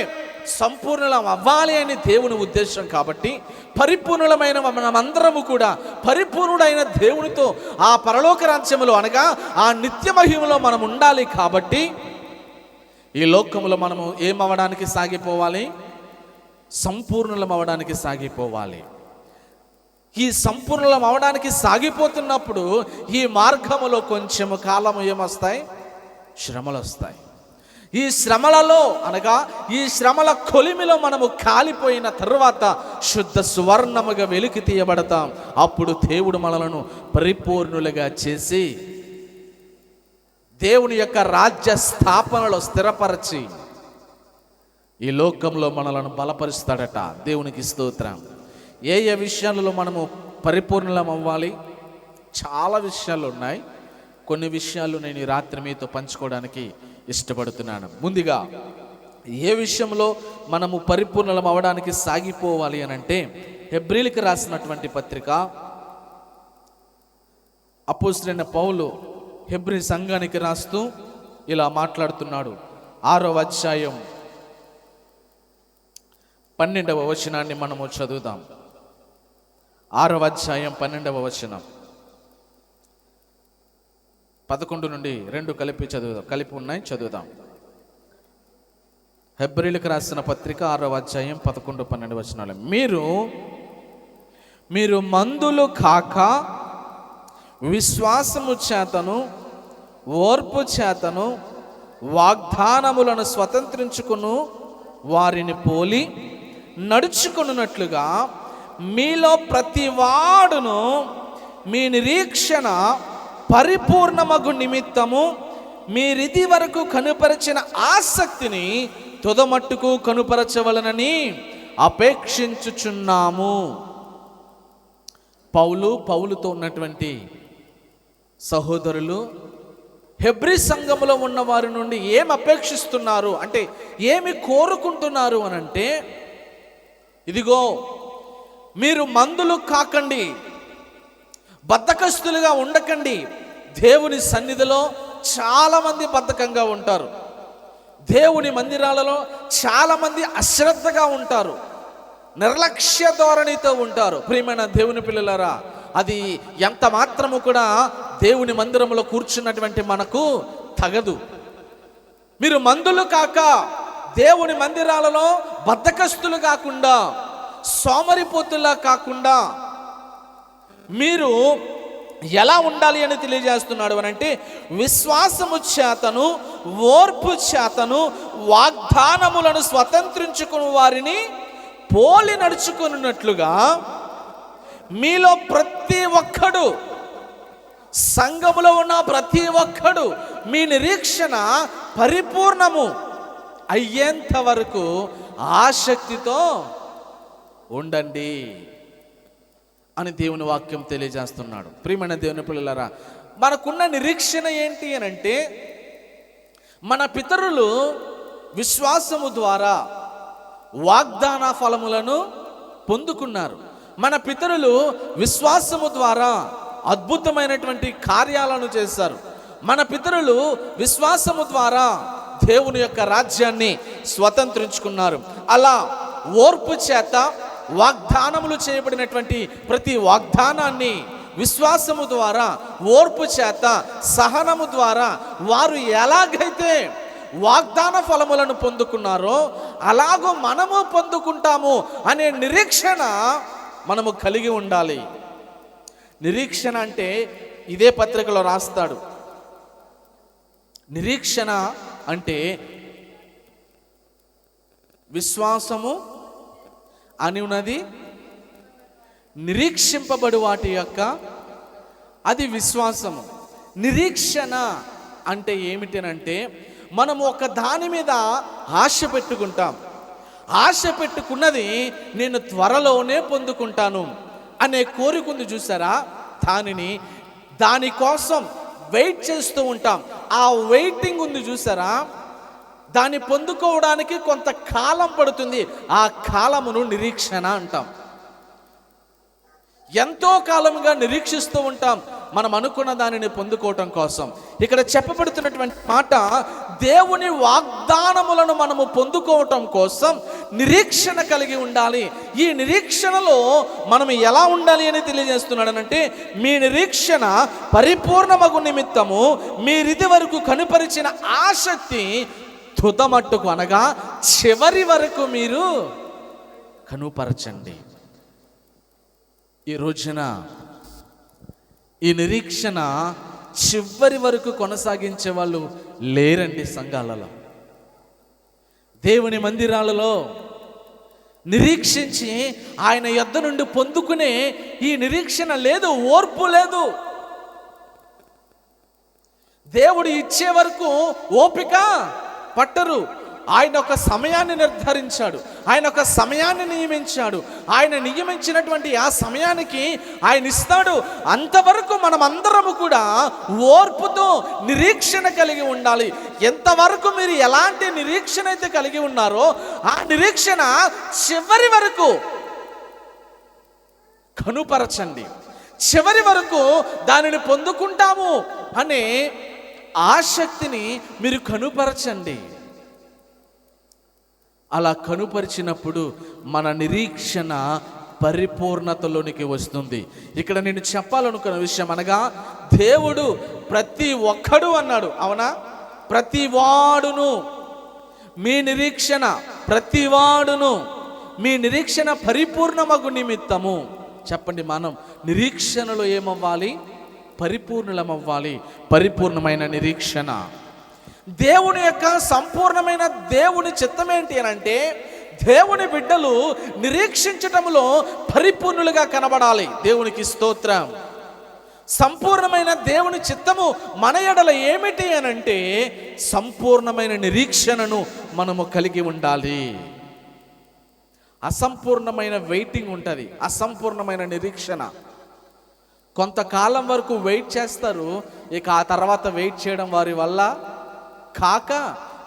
సంపూర్ణం అవ్వాలి అని దేవుని ఉద్దేశం. కాబట్టి పరిపూర్ణమైన మనమందరము కూడా పరిపూర్ణుడైన దేవునితో ఆ పరలోక రాజ్యములో అనగా ఆ నిత్య మహిమలో మనం ఉండాలి. కాబట్టి ఈ లోకములో మనము ఏమవడానికి సాగిపోవాలి? సంపూర్ణులం అవడానికి సాగిపోవాలి. ఈ సంపూర్ణులం అవడానికి సాగిపోతున్నప్పుడు ఈ మార్గములో కొంచెము కాలము ఏమొస్తాయి? శ్రమలు వస్తాయి. ఈ శ్రమలలో అనగా ఈ శ్రమల కొలిమిలో మనము కాలిపోయిన తర్వాత శుద్ధ సువర్ణముగా వెలికి తీయబడతాం. అప్పుడు దేవుడు మనలను పరిపూర్ణులుగా చేసి దేవుని యొక్క రాజ్య స్థాపనలో స్థిరపరచి ఈ లోకంలో మనలను బలపరుస్తాడట. దేవునికి స్తోత్రం. ఏ ఏ విషయాలలో మనము పరిపూర్ణలం అవ్వాలి? చాలా విషయాలు ఉన్నాయి. కొన్ని విషయాలు నేను ఈ రాత్రి మీతో పంచుకోవడానికి ఇష్టపడుతున్నాను. ముందుగా ఏ విషయంలో మనము పరిపూర్ణలం అవ్వడానికి సాగిపోవాలి అనంటే హెబ్రీలకు రాసినటువంటి పత్రిక అపోస్తలుడైన పౌలు హెబ్రీ సంఘానికి రాస్తూ ఇలా మాట్లాడుతున్నాడు. 6వ అధ్యాయం 12వ వచనాన్ని మనము చదువుదాం. 6వ అధ్యాయం 12వ వచనం 11 నుండి 2 కలిపి చదువుదాం. కలిపి ఉన్నాయి, చదువుదాం. హెబ్రీలకు రాసిన పత్రిక 6వ అధ్యాయం 11, 12 వచనాలు. మీరు మందులు కాక విశ్వాసము చేతను ఓర్పు చేతను వాగ్దానములను స్వతంత్రించుకును వారిని పోలి నడుచుకున్నట్లుగా మీలో ప్రతి వాడును మీ నిరీక్షణ పరిపూర్ణమగు నిమిత్తము మీరిది వరకు కనుపరచిన ఆసక్తిని తుదమట్టుకు కనుపరచవలనని అపేక్షించుచున్నాము. పౌలుతో ఉన్నటువంటి సహోదరులు హెబ్రీ సంఘములో ఉన్న వారి నుండి ఏం అపేక్షిస్తున్నారు అంటే, ఏమి కోరుకుంటున్నారు అని అంటే, ఇదిగో మీరు మందులు కాకండి, బద్ధకస్తులుగా ఉండకండి. దేవుని సన్నిధిలో చాలామంది బద్ధకంగా ఉంటారు. దేవుని మందిరాలలో చాలామంది అశ్రద్ధగా ఉంటారు, నిర్లక్ష్య ధోరణితో ఉంటారు. ప్రియమైన దేవుని పిల్లలారా, అది ఎంత మాత్రము కూడా దేవుని మందిరంలో కూర్చున్నటువంటి మనకు తగదు. మీరు మందులు కాక, దేవుని మందిరాలలో బద్ధకస్తులు కాకుండా, సోమరిపోతులా కాకుండా మీరు ఎలా ఉండాలి అని తెలియజేస్తున్నాడు అని అంటే, విశ్వాసము చేతను ఓర్పు చేతను వాగ్దానములను స్వతంత్రించుకుని వారిని పోలి నడుచుకున్నట్లుగా మీలో ప్రతి ఒక్కడు, సంఘములో ఉన్న ప్రతి ఒక్కడు మీ నిరీక్షణ పరిపూర్ణము అయ్యేంత వరకు ఆసక్తితో ఉండండి అని దేవుని వాక్యం తెలియజేస్తున్నాడు. ప్రియమైన దేవుని పిల్లలారా, మనకున్న నిరీక్షణ ఏంటి అని అంటే, మన పితరులు విశ్వాసము ద్వారా వాగ్దాన ఫలములను పొందుకున్నారు. మన పితరులు విశ్వాసము ద్వారా అద్భుతమైనటువంటి కార్యాలను చేశారు. మన పితరులు విశ్వాసము ద్వారా దేవుని యొక్క రాజ్యాన్ని స్వతంత్రించుకున్నారు. అలా ఓర్పు చేత వాగ్దానములు చేయబడినటువంటి ప్రతి వాగ్దానాన్ని విశ్వాసము ద్వారా, ఓర్పు చేత, సహనము ద్వారా వారు ఎలాగైతే వాగ్దాన ఫలములను పొందుకున్నారో అలాగూ మనము పొందుకుంటాము అనే నిరీక్షణ మనము కలిగి ఉండాలి. నిరీక్షణ అంటే ఇదే పత్రికలో రాస్తాడు. నిరీక్షణ అంటే విశ్వాసము అని ఉన్నది నిరీక్షింపబడు వాటి యొక్క అది విశ్వాసము. నిరీక్షణ అంటే ఏమిటనంటే, మనము ఒక దాని మీద ఆశ పెట్టుకుంటాం. ఆశ పెట్టుకున్నది నేను త్వరలోనే పొందుకుంటాను అనే కోరిక చూసారా, దానికోసం వెయిట్ చేస్తూ ఉంటాం. ఆ వెయిటింగ్ ఉంది చూసారా, దాన్ని పొందుకోవడానికి కొంత కాలం పడుతుంది. ఆ కాలమును నిరీక్షణ అంటాం. ఎంతో కాలంగా నిరీక్షిస్తూ ఉంటాం మనం అనుకున్న దానిని పొందుకోవటం కోసం. ఇక్కడ చెప్పబడుతున్నటువంటి మాట, దేవుని వాగ్దానములను మనము పొందుకోవటం కోసం నిరీక్షణ కలిగి ఉండాలి. ఈ నిరీక్షణలో మనం ఎలా ఉండాలి అని తెలియజేస్తున్నాడనంటే, మీ నిరీక్షణ పరిపూర్ణమగు నిమిత్తము మీరిది వరకు కనుపరిచిన ఆసక్తి తుదమట్టుకు అనగా చివరి వరకు మీరు కనుపరచండి. ఈ రోజున ఈ నిరీక్షణ చివరి వరకు కొనసాగించే వాళ్ళు లేరండి సంఘాలలో. దేవుని మందిరాలలో నిరీక్షించి ఆయన యొద్ద నుండి పొందుకునే ఈ నిరీక్షణ లేదు, ఓర్పు లేదు. దేవుడు ఇచ్చే వరకు ఓపిక పట్టరు. ఆయన ఒక సమయాన్ని నిర్ధారించాడు, ఆయన ఒక సమయాన్ని నియమించాడు. ఆయన నియమించినటువంటి ఆ సమయానికి ఆయన ఇస్తాడు. అంతవరకు మనమందరము కూడా ఓర్పుతో నిరీక్షణ కలిగి ఉండాలి. ఎంతవరకు మీరు ఎలాంటి నిరీక్షణ అయితే కలిగి ఉన్నారో ఆ నిరీక్షణ చివరి వరకు కనుపరచండి. చివరి వరకు దానిని పొందుకుంటాము అనే ఆసక్తిని మీరు కనుపరచండి. అలా కనుపరిచినప్పుడు మన నిరీక్షణ పరిపూర్ణతలోనికి వస్తుంది. ఇక్కడ నేను చెప్పాలనుకున్న విషయం అనగా, దేవుడు ప్రతి ఒక్కడు అన్నాడు, అవునా? ప్రతి వాడును మీ నిరీక్షణ, ప్రతి వాడును మీ నిరీక్షణ పరిపూర్ణమగు నిమిత్తము. చెప్పండి, మనం నిరీక్షణలో ఏమవ్వాలి? పరిపూర్ణమవ్వాలి. పరిపూర్ణమైన నిరీక్షణ. దేవుని యొక్క సంపూర్ణమైన దేవుని చిత్తం ఏంటి అని అంటే, దేవుని బిడ్డలు నిరీక్షించటంలో పరిపూర్ణులుగా కనబడాలి. దేవునికి స్తోత్రం. సంపూర్ణమైన దేవుని చిత్తము మన ఎడల ఏమిటి అని అంటే, సంపూర్ణమైన నిరీక్షణను మనము కలిగి ఉండాలి. అసంపూర్ణమైన వెయిటింగ్ ఉంటుంది, అసంపూర్ణమైన నిరీక్షణ. కొంతకాలం వరకు వెయిట్ చేస్తారు. ఇక ఆ తర్వాత వెయిట్ చేయడం వారి వల్ల కాక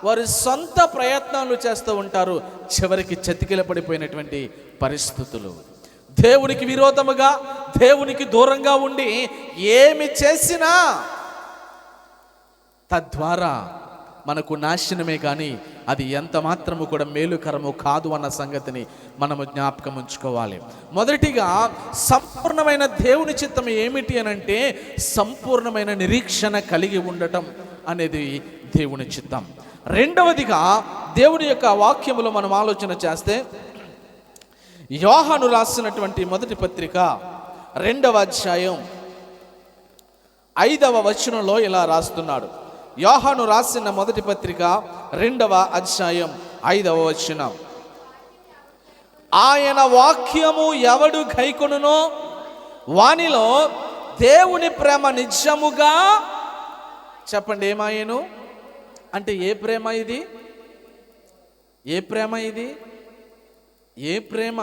వారి సొంత ప్రయత్నాలు చేస్తూ ఉంటారు. చివరికి చతికిల పడిపోయినటువంటి పరిస్థితులు. దేవునికి విరోధముగా, దేవునికి దూరంగా ఉండి ఏమి చేసినా తద్వారా మనకు నాశనమే కానీ అది ఎంత మాత్రము కూడా మేలుకరము కాదు అన్న సంగతిని మనము జ్ఞాపకం ఉంచుకోవాలి. మొదటిగా సంపూర్ణమైన దేవుని చిత్తం ఏమిటి అనంటే సంపూర్ణమైన నిరీక్షణ కలిగి ఉండటం అనేది దేవుని చిత్తం. రెండవదిగా దేవుని యొక్క వాక్యములో మనం ఆలోచన చేస్తే యోహాను రాసినటువంటి మొదటి పత్రిక 2వ అధ్యాయం 5వ వచనంలో ఇలా రాస్తున్నాడు. యోహాను రాసిన మొదటి పత్రిక 2వ అధ్యాయం 5వ వచనం, ఆయన వాక్యము ఎవడు గైకొనునో వానిలో దేవుని ప్రేమ నిజముగా, చెప్పండి ఏమాయను అంటే ఏ ప్రేమ ఇది? ఏ ప్రేమ ఇది? ఏ ప్రేమ?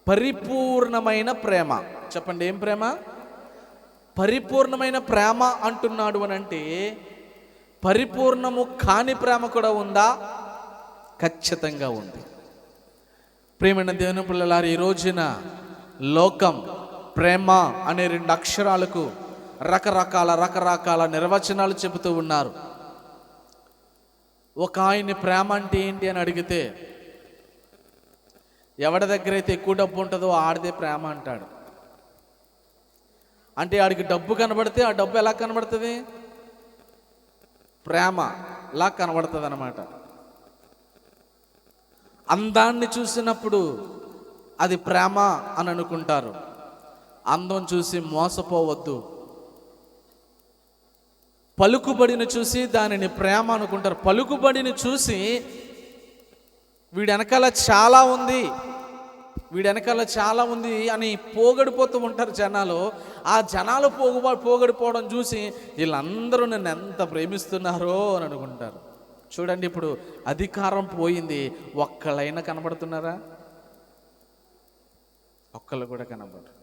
పరిపూర్ణమైన ప్రేమ. చెప్పండి ఏం ప్రేమ? పరిపూర్ణమైన ప్రేమ అంటున్నాడు అని అంటే పరిపూర్ణము కాని ప్రేమ కూడా ఉందా? ఖచ్చితంగా ఉంది. ప్రియమైన దేవుని పిల్లలారా, ఈ రోజున లోకం ప్రేమ అనే 2 అక్షరాలకు రకరకాల నిర్వచనాలు చెబుతూ ఉన్నారు. ఒక ఆయన్ని ప్రేమ అంటే ఏంటి అని అడిగితే ఎవడి దగ్గర అయితే ఎక్కువ డబ్బు ఉంటుందో ఆడిదే ప్రేమ అంటాడు. అంటే ఆడికి డబ్బు కనబడితే ఆ డబ్బు ఎలా కనబడుతుంది? ప్రేమ లా కనబడుతుంది అన్నమాట. అందాన్ని చూసినప్పుడు అది ప్రేమ అని అనుకుంటారు. అందం చూసి మోసపోవద్దు. పలుకుబడిని చూసి దానిని ప్రేమ అనుకుంటారు. పలుకుబడిని చూసి వీడి వెనకాల చాలా ఉంది అని పోగడిపోతూ ఉంటారు జనాలు. ఆ జనాలు పోగడిపోవడం చూసి వీళ్ళందరూ నన్ను ఎంత ప్రేమిస్తున్నారో అని అనుకుంటారు. చూడండి, ఇప్పుడు అధికారం పోయింది, ఒక్కళ్ళైనా కనబడుతున్నారా? ఒక్కళ్ళు కూడా కనబడరు.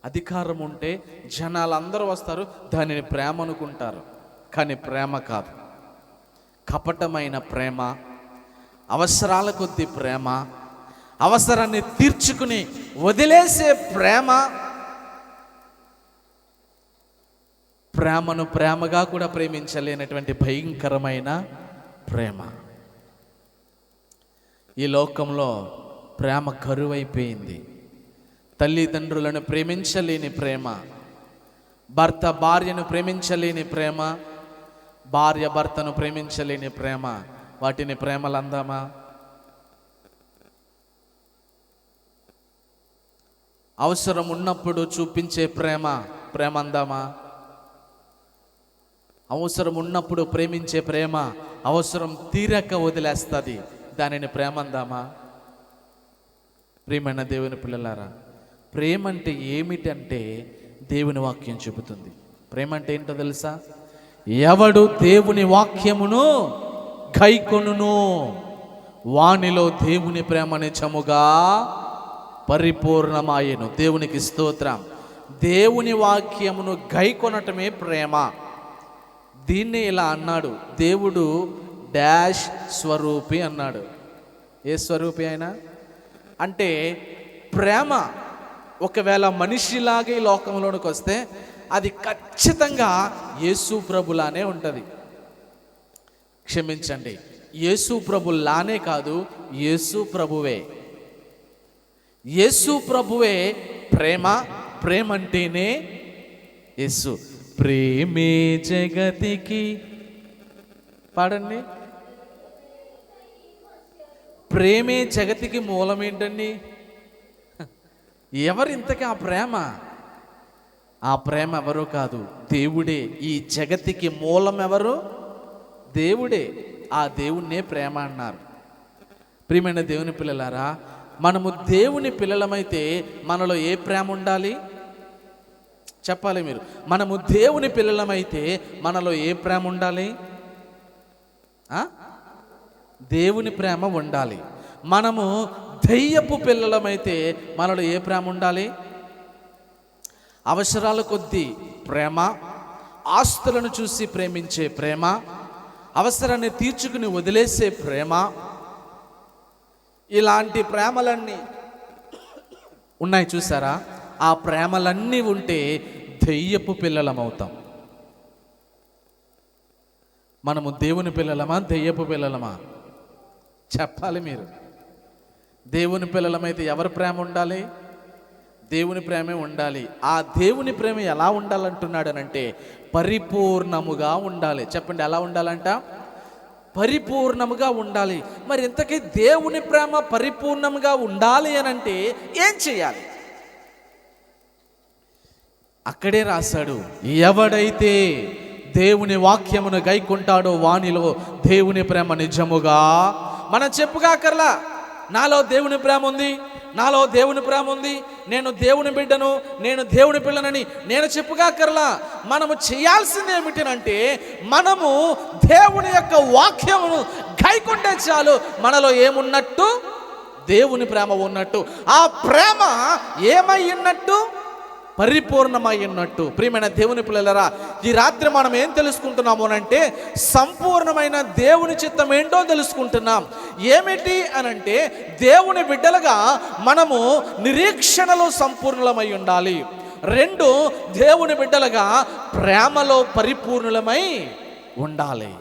అధికారం ఉంటే జనాలందరూ వస్తారు, దానిని ప్రేమ అనుకుంటారు. కానీ ప్రేమ కాదు, కపటమైన ప్రేమ, అవసరాల కొద్దీ ప్రేమ, అవసరాన్ని తీర్చుకుని వదిలేసే ప్రేమ, ప్రేమను ప్రేమగా కూడా ప్రేమించలేనటువంటి భయంకరమైన ప్రేమ. ఈ లోకంలో ప్రేమ కరువైపోయింది. తల్లిదండ్రులను ప్రేమించలేని ప్రేమ, భర్త భార్యను ప్రేమించలేని ప్రేమ, భార్య భర్తను ప్రేమించలేని ప్రేమ, వాటిని ప్రేమలు అందామా? అవసరం ఉన్నప్పుడు చూపించే ప్రేమ అందామా? అవసరం ఉన్నప్పుడు ప్రేమించే ప్రేమ అవసరం తీరక వదిలేస్తుంది, దానిని ప్రేమ అందామా? ప్రియమైన దేవుని పిల్లలారా, ప్రేమ అంటే ఏమిటంటే దేవుని వాక్యం చెబుతుంది. ప్రేమ అంటే ఏంటో తెలుసా? ఎవడు దేవుని వాక్యమును గైకొనును వానిలో దేవుని ప్రేమ నిజముగా పరిపూర్ణమాయెను. దేవునికి స్తోత్రం. దేవుని వాక్యమును గైకొనటమే ప్రేమ. దీన్ని ఇలా అన్నాడు, దేవుడు డాష్ స్వరూపి అన్నాడు. ఏ స్వరూపి అయినా అంటే ప్రేమ ఒకవేళ మనిషిలాగే ఈ లోకంలోనికి వస్తే అది ఖచ్చితంగా యేసు ప్రభులానే ఉంటుంది. క్షమించండి, యేసు ప్రభులానే కాదు, యేసు ప్రభువే. యేసు ప్రభువే ప్రేమ. ప్రేమ అంటేనే యేసు. ప్రేమే జగతికి, పాడండి, ప్రేమే జగతికి మూలం ఏంటండి? ఎవరు ఇంతకీ ఆ ప్రేమ? ఆ ప్రేమ ఎవరో కాదు, దేవుడే. ఈ జగతికి మూలం ఎవరు? దేవుడే. ఆ దేవుణ్ణే ప్రేమ అన్నారు. ప్రియమైన దేవుని పిల్లలారా, మనము దేవుని పిల్లలమైతే మనలో ఏ ప్రేమ ఉండాలి చెప్పాలి మీరు. మనము దేవుని పిల్లలమైతే మనలో ఏ ప్రేమ ఉండాలి? దేవుని ప్రేమ ఉండాలి. మనము దెయ్యపు పిల్లలమైతే మనలో ఏ ప్రేమ ఉండాలి? అవసరాల కొద్దీ ప్రేమ, ఆస్తులను చూసి ప్రేమించే ప్రేమ, అవసరాన్ని తీర్చుకుని వదిలేసే ప్రేమ, ఇలాంటి ప్రేమలన్నీ ఉన్నాయి చూసారా? ఆ ప్రేమలన్నీ ఉంటే దెయ్యపు పిల్లలమవుతాం. మనము దేవుని పిల్లలమా, దెయ్యపు పిల్లలమా? చెప్పాలి మీరు. దేవుని పిల్లలమైతే ఎవరి ప్రేమ ఉండాలి? దేవుని ప్రేమే ఉండాలి. ఆ దేవుని ప్రేమ ఎలా ఉండాలంటున్నాడనంటే పరిపూర్ణముగా ఉండాలి. చెప్పండి, ఎలా ఉండాలంట? పరిపూర్ణముగా ఉండాలి. మరి ఇంతకీ దేవుని ప్రేమ పరిపూర్ణముగా ఉండాలి అనంటే ఏం చేయాలి? అక్కడే రాశాడు, ఎవడైతే దేవుని వాక్యమును గైకుంటాడో వానిలో దేవుని ప్రేమ నిజముగా. మనం చెప్పుగాకర్లా, నాలో దేవుని ప్రేమ ఉంది, నాలో దేవుని ప్రేమ ఉంది, నేను దేవుని బిడ్డను, నేను దేవుని పిల్లనని నేను చెప్పుగాకర్లా. మనము చేయాల్సింది ఏమిటంటే మనము దేవుని యొక్క వాక్యమును గైకుంటే చాలు. మనలో ఏమున్నట్టు? దేవుని ప్రేమ ఉన్నట్టు. ఆ ప్రేమ ఏమై ఉన్నట్టు? పరిపూర్ణమై ఉన్నట్టు. ప్రియమైన దేవుని పిల్లలరా, ఈ రాత్రి మనం ఏం తెలుసుకుంటున్నాము అనంటే సంపూర్ణమైన దేవుని చిత్తం ఏంటో తెలుసుకుంటున్నాం. ఏమిటి అనంటే దేవుని బిడ్డలుగా మనము నిరీక్షణలో సంపూర్ణమై ఉండాలి. 2, దేవుని బిడ్డలుగా ప్రేమలో పరిపూర్ణులమై ఉండాలి.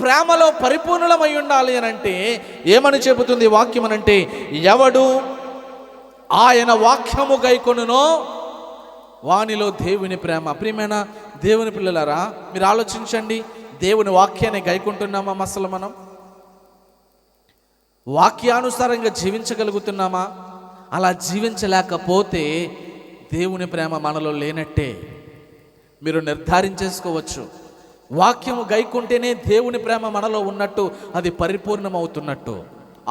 ప్రేమలో పరిపూర్ణమై ఉండాలి అనంటే ఏమని చెబుతుంది వాక్యం అనంటే, ఎవడు ఆయన వాక్యము గైకొనునో వానిలో దేవుని ప్రేమ. ప్రియమైన దేవుని పిల్లలారా, మీరు ఆలోచించండి, దేవుని వాక్యాన్ని గైకుంటున్నామా? అసలు మనం వాక్యానుసారంగా జీవించగలుగుతున్నామా? అలా జీవించలేకపోతే దేవుని ప్రేమ మనలో లేనట్టే మీరు నిర్ధారించేసుకోవచ్చు. వాక్యము గైకుంటేనే దేవుని ప్రేమ మనలో ఉన్నట్టు, అది పరిపూర్ణమవుతున్నట్టు.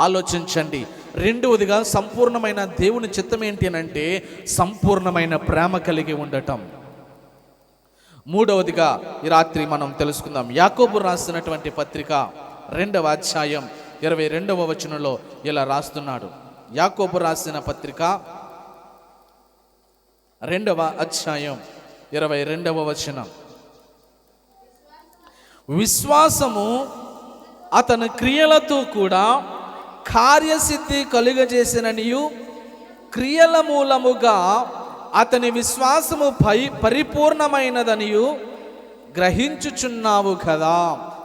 ఆలోచించండి. 2వదిగా సంపూర్ణమైన దేవుని చిత్తం ఏంటి అనంటే సంపూర్ణమైన ప్రేమ కలిగి ఉండటం. 3వదిగా ఈ రాత్రి మనం తెలుసుకుందాం. యాకోబు రాసినటువంటి పత్రిక 2వ అధ్యాయం 22వ వచనంలో ఇలా రాస్తున్నాడు. యాకోబు రాసిన పత్రిక 2వ అధ్యాయం 22వ వచనం, విశ్వాసము అతని క్రియలతో కూడా కార్యసిద్ధి కలుగజేసిననియు క్రియల మూలముగా అతని విశ్వాసము పరిపూర్ణమైనదనియు గ్రహించుచున్నావు కదా.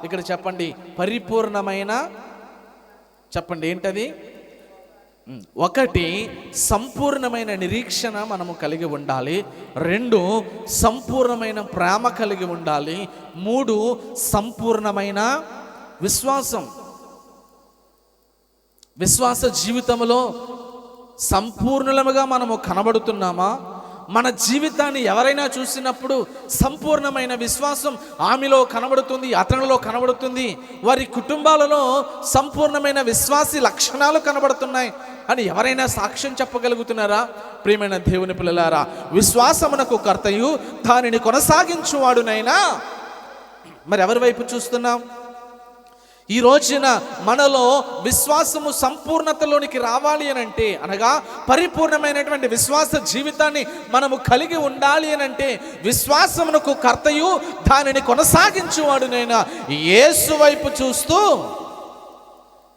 ఇక్కడ చెప్పండి, పరిపూర్ణమైన, చెప్పండి ఏంటది? 1, సంపూర్ణమైన నిరీక్షణ మనము కలిగి ఉండాలి. 2, సంపూర్ణమైన ప్రేమ కలిగి ఉండాలి. 3, సంపూర్ణమైన విశ్వాసం. విశ్వాస జీవితంలో సంపూర్ణముగా మనము కనబడుతున్నామా? మన జీవితాన్ని ఎవరైనా చూసినప్పుడు సంపూర్ణమైన విశ్వాసం ఆమెలో కనబడుతుంది, అతనిలో కనబడుతుంది. వారి కుటుంబాలలో సంపూర్ణమైన విశ్వాసి లక్షణాలు కనబడుతున్నాయి అని ఎవరైనా సాక్ష్యం చెప్పగలుగుతున్నారా? ప్రియమైన దేవుని పిల్లలారా, విశ్వాసమునకు కర్తయు దానిని కొనసాగించువాడునైనా. మరి ఎవరి వైపు చూస్తున్నాం? ఈ రోజున మనలో విశ్వాసము సంపూర్ణతలోనికి రావాలి అనంటే, అనగా పరిపూర్ణమైనటువంటి విశ్వాస జీవితాన్ని మనము కలిగి ఉండాలి అనంటే విశ్వాసమునకు కర్తయు దానిని కొనసాగించువాడునైనా యేసు వైపు చూస్తూ,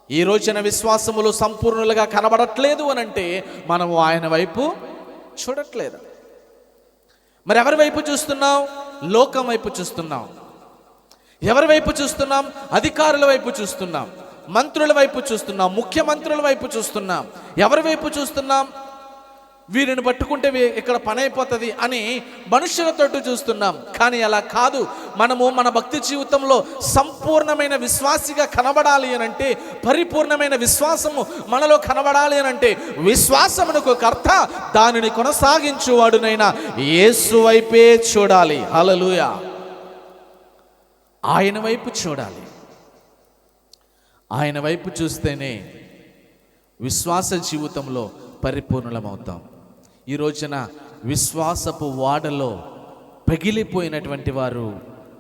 ఈ రోజున విశ్వాసములు సంపూర్ణులుగా కనబడట్లేదు అనంటే మనము ఆయన వైపు చూడట్లేదు. మరి ఎవరి వైపు చూస్తున్నాం? లోకం వైపు చూస్తున్నాం. ఎవరి వైపు చూస్తున్నాం? అధికారుల వైపు చూస్తున్నాం, మంత్రుల వైపు చూస్తున్నాం, ముఖ్యమంత్రుల వైపు చూస్తున్నాం. ఎవరి వైపు చూస్తున్నాం? వీరిని పట్టుకుంటే ఇక్కడ పని అయిపోతుంది అని మనుషులతో చూస్తున్నాం. కానీ అలా కాదు. మనము మన భక్తి జీవితంలో సంపూర్ణమైన విశ్వాసిగా కనబడాలి అనంటే, పరిపూర్ణమైన విశ్వాసము మనలో కనబడాలి అనంటే విశ్వాసమునకు కర్త దానిని కొనసాగించువాడునైనా యేసు వైపే చూడాలి. హల్లెలూయా. ఆయన వైపు చూడాలి. ఆయన వైపు చూస్తేనే విశ్వాస జీవితంలో పరిపూర్ణమవుతాం. ఈ రోజున విశ్వాసపు వాడలో పగిలిపోయినటువంటి వారు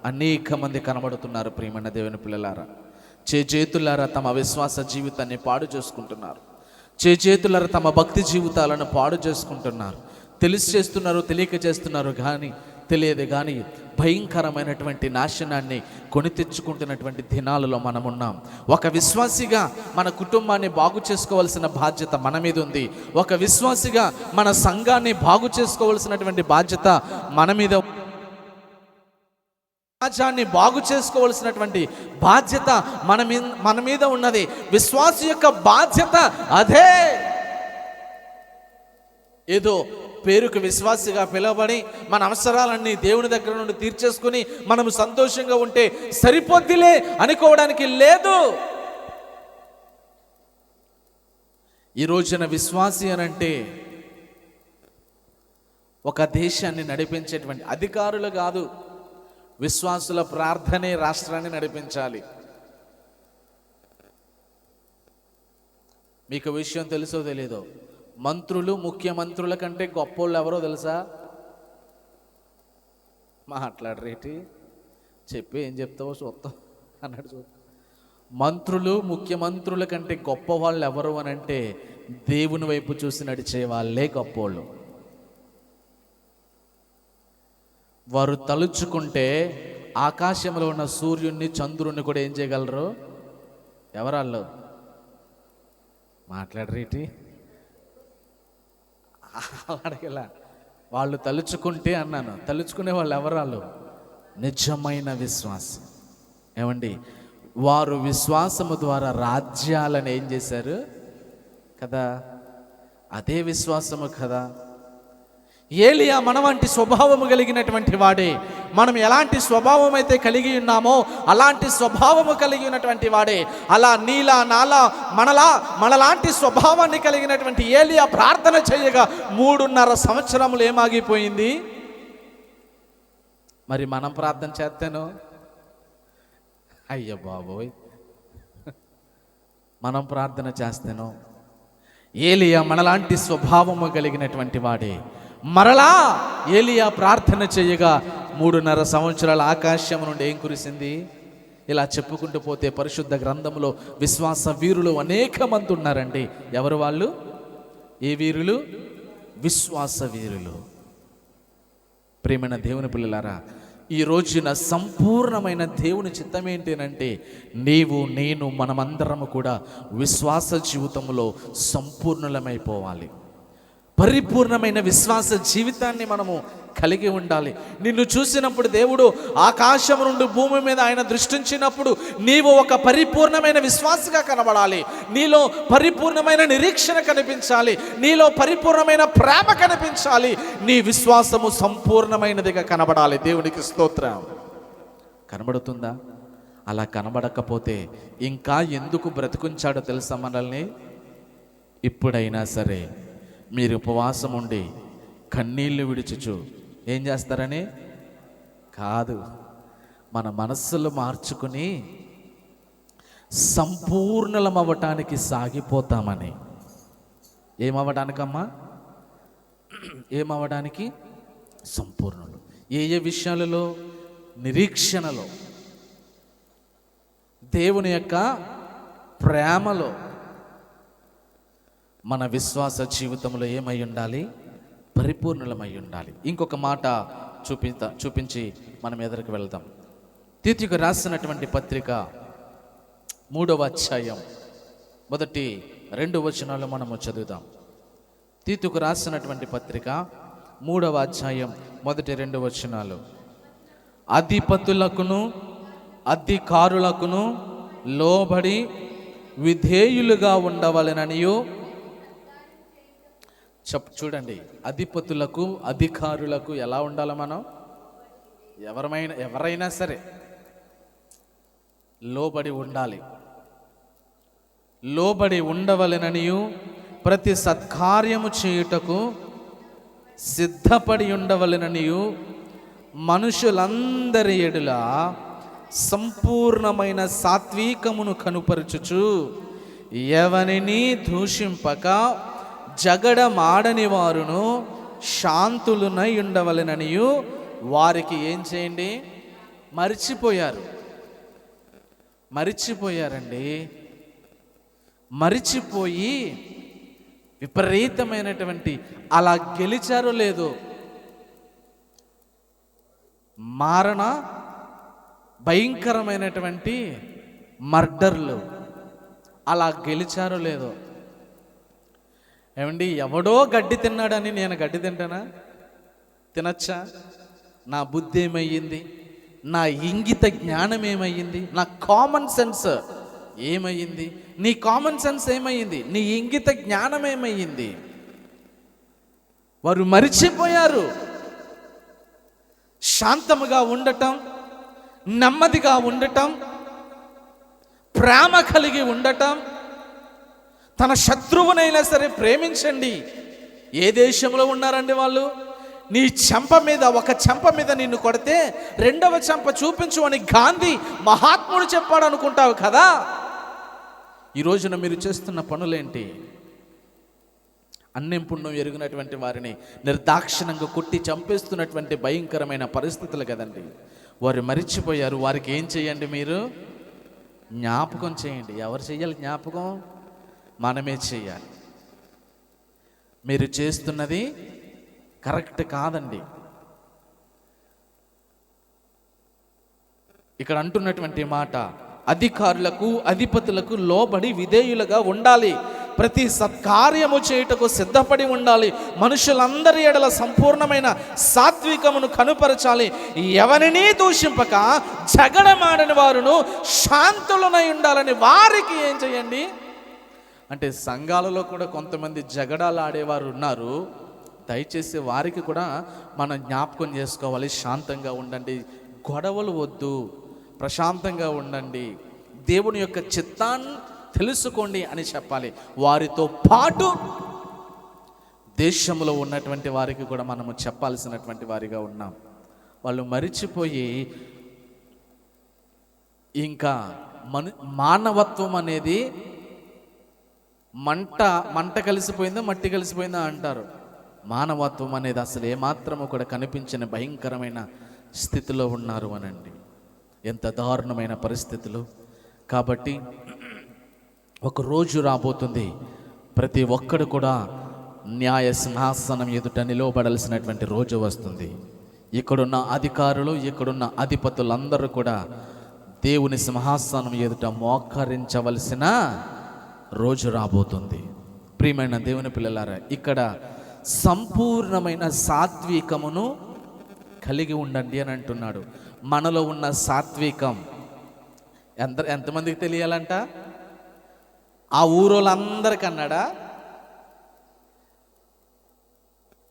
అనేక మంది కనబడుతున్నారు. ప్రియమైన దేవుని పిల్లలారా, చేతులారా తమ విశ్వాస జీవితాన్ని పాడు చేసుకుంటున్నారు. చేతులారా తమ భక్తి జీవితాలను పాడు చేసుకుంటున్నారు. తెలిసి చేస్తున్నారు, తెలియక చేస్తున్నారు కానీ తెలియదు కానీ భయంకరమైనటువంటి నాశనాన్ని కొని తెచ్చుకుంటున్నటువంటి దినాలలో మనం ఉన్నాం. ఒక విశ్వాసిగా మన కుటుంబాన్ని బాగు చేసుకోవాల్సిన బాధ్యత మన మీద ఉంది. ఒక విశ్వాసిగా మన సంఘాన్ని బాగు చేసుకోవాల్సినటువంటి బాధ్యత మన మీద, సమాజాన్ని బాగు చేసుకోవాల్సినటువంటి బాధ్యత మన మీద ఉన్నది. విశ్వాసి యొక్క బాధ్యత అదే. ఏదో పేరుకు విశ్వాసిగా పిలవబడి మన అవసరాలన్నీ దేవుని దగ్గర నుండి తీర్చేసుకుని మనము సంతోషంగా ఉంటే సరిపోద్దిలే అనుకోవడానికి లేదు. ఈ రోజున విశ్వాసి అనంటే ఒక దేశాన్ని నడిపించేటువంటి అధికారులు కాదు, విశ్వాసుల ప్రార్థనే రాష్ట్రాన్ని నడిపించాలి. మీకు విషయం తెలుసో తెలీదో, మంత్రులు ముఖ్యమంత్రుల కంటే గొప్పోళ్ళు ఎవరో తెలుసా? మాట్లాడరేటి, చెప్పి ఏం చెప్తావో చూద్దాం అన్నాడు. మంత్రులు ముఖ్యమంత్రుల కంటే గొప్ప వాళ్ళు ఎవరు అని అంటే దేవుని వైపు చూసి నడిచే వాళ్ళే గొప్పోళ్ళు. వారు తలుచుకుంటే ఆకాశంలో ఉన్న సూర్యుడిని చంద్రుడిని కూడా ఏం చేయగలరు? ఎవరాళ్ళు? మాట్లాడరేటి, అడగలా. వాళ్ళు తలుచుకుంటే అన్నాను, తలుచుకునే వాళ్ళు ఎవరాళ్ళు? నిజమైన విశ్వాసం. ఏమండి, వారు విశ్వాసము ద్వారా రాజ్యాలను ఏం చేశారు కదా, అదే విశ్వాసము కదా. ఏలియా మన వంటి స్వభావము కలిగినటువంటి వాడే. మనం ఎలాంటి స్వభావం అయితే కలిగి ఉన్నామో అలాంటి స్వభావము కలిగి ఉన్నటువంటి వాడే. అలా నీలా నాలా మనలాంటి స్వభావాన్ని కలిగినటువంటి ఏలియా ప్రార్థన చేయగా 3.5 సంవత్సరములు ఏమాగిపోయింది. మరి మనం ప్రార్థన చేస్తాను, అయ్య బాబోయ్, మనం ప్రార్థన చేస్తాను. ఏలియా మనలాంటి స్వభావము కలిగినటువంటి వాడే. మరలా ఏలియా ప్రార్థన చేయగా 3.5 సంవత్సరాల ఆకాశం నుండి ఏం కురిసింది? ఇలా చెప్పుకుంటూ పోతే పరిశుద్ధ గ్రంథంలో విశ్వాస వీరులు అనేక మంది ఉన్నారండి. ఎవరు వాళ్ళు? ఏ వీరులు? విశ్వాస వీరులు. ప్రియమైన దేవుని పిల్లలారా, ఈ రోజున సంపూర్ణమైన దేవుని చిత్తం ఏంటంటే నీవు నేను మనమందరము కూడా విశ్వాస జీవితంలో సంపూర్ణులమైపోవాలి. పరిపూర్ణమైన విశ్వాస జీవితాన్ని మనము కలిగి ఉండాలి. నిన్ను చూసినప్పుడు దేవుడు ఆకాశం నుండి భూమి మీద ఆయన దృష్టించినప్పుడు నీవు ఒక పరిపూర్ణమైన విశ్వాసగా కనబడాలి. నీలో పరిపూర్ణమైన నిరీక్షణ కనిపించాలి. నీలో పరిపూర్ణమైన ప్రేమ కనిపించాలి. నీ విశ్వాసము సంపూర్ణమైనదిగా కనబడాలి. దేవునికి స్తోత్రం. కనబడుతుందా? అలా కనబడకపోతే ఇంకా ఎందుకు బ్రతుకుంచాడో తెలుసా మనల్ని? ఇప్పుడైనా సరే మీరు ఉపవాసం ఉండి కన్నీళ్లు విడిచుచు ఏం చేస్తారని కాదు, మన మనస్సులు మార్చుకుని సంపూర్ణలమవ్వటానికి సాగిపోతామని. ఏమవ్వడానికమ్మా? ఏమవ్వడానికి? సంపూర్ణులు. ఏ విషయాలలో? నిరీక్షణలో, దేవుని యొక్క ప్రేమలో. మన విశ్వాస జీవితంలో ఏమై ఉండాలి? పరిపూర్ణులమై ఉండాలి. ఇంకొక మాట చూపించి మనం ఎదురుకు వెళ్దాం. తీతుకు రాసినటువంటి పత్రిక 3వ అధ్యాయం మొదటి 2 వచనాలు మనము చదువుదాం. తీతుకు రాసినటువంటి పత్రిక 3వ అధ్యాయం మొదటి 2 వచనాలు. అధిపతులకును అధికారులకును లోబడి విధేయులుగా ఉండవలెననియు. చూడండి, అధిపతులకు అధికారులకు ఎలా ఉండాలి మనం? ఎవరైనా సరే లోబడి ఉండాలి. లోబడి ఉండవలెననియు ప్రతి సత్కార్యము చేయుటకు సిద్ధపడి ఉండవలెననియు మనుషులందరి ఎడుల సంపూర్ణమైన సాత్వికమును కనుపరచుచు ఎవనిని దూషింపక జగడమాడని వారును శాంతులునై ఉండవలెననియు వారికి ఏం చేయండి? మరిచిపోయారండి. మరిచిపోయి విపరీతమైనటువంటి అలా గెలిచారో లేదో మారణ భయంకరమైనటువంటి మర్డర్లు అలా గెలిచారో లేదో. ఏమండి, ఎవడో గడ్డి తిన్నాడని నేను గడ్డి తింటానా? తినచ్చా? నా బుద్ధి ఏమయ్యింది? నా ఇంగిత జ్ఞానం ఏమయ్యింది? నా కామన్ సెన్స్ ఏమయ్యింది? నీ కామన్ సెన్స్ ఏమయ్యింది? నీ ఇంగిత జ్ఞానం ఏమయ్యింది? వారు మరిచిపోయారు. శాంతముగా ఉండటం, నెమ్మదిగా ఉండటం, ప్రేమ కలిగి ఉండటం, తన శత్రువునైనా సరే ప్రేమించండి. ఏ దేశంలో ఉన్నారండి వాళ్ళు? నీ చెంప మీద, ఒక చెంప మీద నిన్ను కొడితే రెండవ చెంప చూపించు అని గాంధీ మహాత్ముడు చెప్పాడు అనుకుంటావు కదా. ఈ రోజున మీరు చేస్తున్న పనులేంటి? అన్నం పుణ్యం ఎరిగినటువంటి వారిని నిర్దాక్షిణంగా కొట్టి చంపేస్తున్నటువంటి భయంకరమైన పరిస్థితులు కదండి. వారు మరిచిపోయారు. వారికి ఏం చేయండి? మీరు జ్ఞాపకం చేయండి. ఎవరు చేయాలి జ్ఞాపకం? మనమే చేయాలి. మీరు చేస్తున్నది కరెక్ట్ కాదండి. ఇక్కడ అంటున్నటువంటి మాట, అధికారులకు అధిపతులకు లోబడి విధేయులుగా ఉండాలి. ప్రతి సత్కార్యము చేయుటకు సిద్ధపడి ఉండాలి. మనుషులందరి ఎడల సంపూర్ణమైన సాత్వికమును కనుపరచాలి. ఎవరినీ దూషింపక జగడమాడని వారును శాంతులనై ఉండాలని వారికి ఏం చేయండి అంటే, సంఘాలలో కూడా కొంతమంది జగడాలు ఆడేవారు ఉన్నారు. దయచేసి వారికి కూడా మనం జ్ఞాపకం చేసుకోవాలి. శాంతంగా ఉండండి, గొడవలు వద్దు, ప్రశాంతంగా ఉండండి, దేవుని యొక్క చిత్తాన్ని తెలుసుకోండి అని చెప్పాలి. వారితో పాటు దేశంలో ఉన్నటువంటి వారికి కూడా మనము చెప్పాల్సినటువంటి వారిగా ఉన్నాం. వాళ్ళు మరిచిపోయి ఇంకా మానవత్వం అనేది మంట కలిసిపోయిందా మట్టి కలిసిపోయిందా అంటారు. మానవత్వం అనేది అసలు ఏమాత్రము కూడా కనిపించని భయంకరమైన స్థితిలో ఉన్నారు అనండి. ఎంత దారుణమైన పరిస్థితులు. కాబట్టి ఒక రోజు రాబోతుంది, ప్రతి ఒక్కడు కూడా న్యాయ సింహాసనం ఎదుట నిలవబడాల్సినటువంటి రోజు వస్తుంది. ఇక్కడున్న అధికారులు, ఇక్కడున్న అధిపతులందరూ కూడా దేవుని సింహాసనం ఎదుట మోకరించవలసిన రోజు రాబోతుంది. ప్రియమైన దేవుని పిల్లలారా, ఇక్కడ సంపూర్ణమైన సాత్వికమును కలిగి ఉండండి అని అంటున్నాడు. మనలో ఉన్న సాత్వికం ఎంతమందికి తెలియాలంట? ఆ ఊరోళ్ళందరికీ అన్నాడా?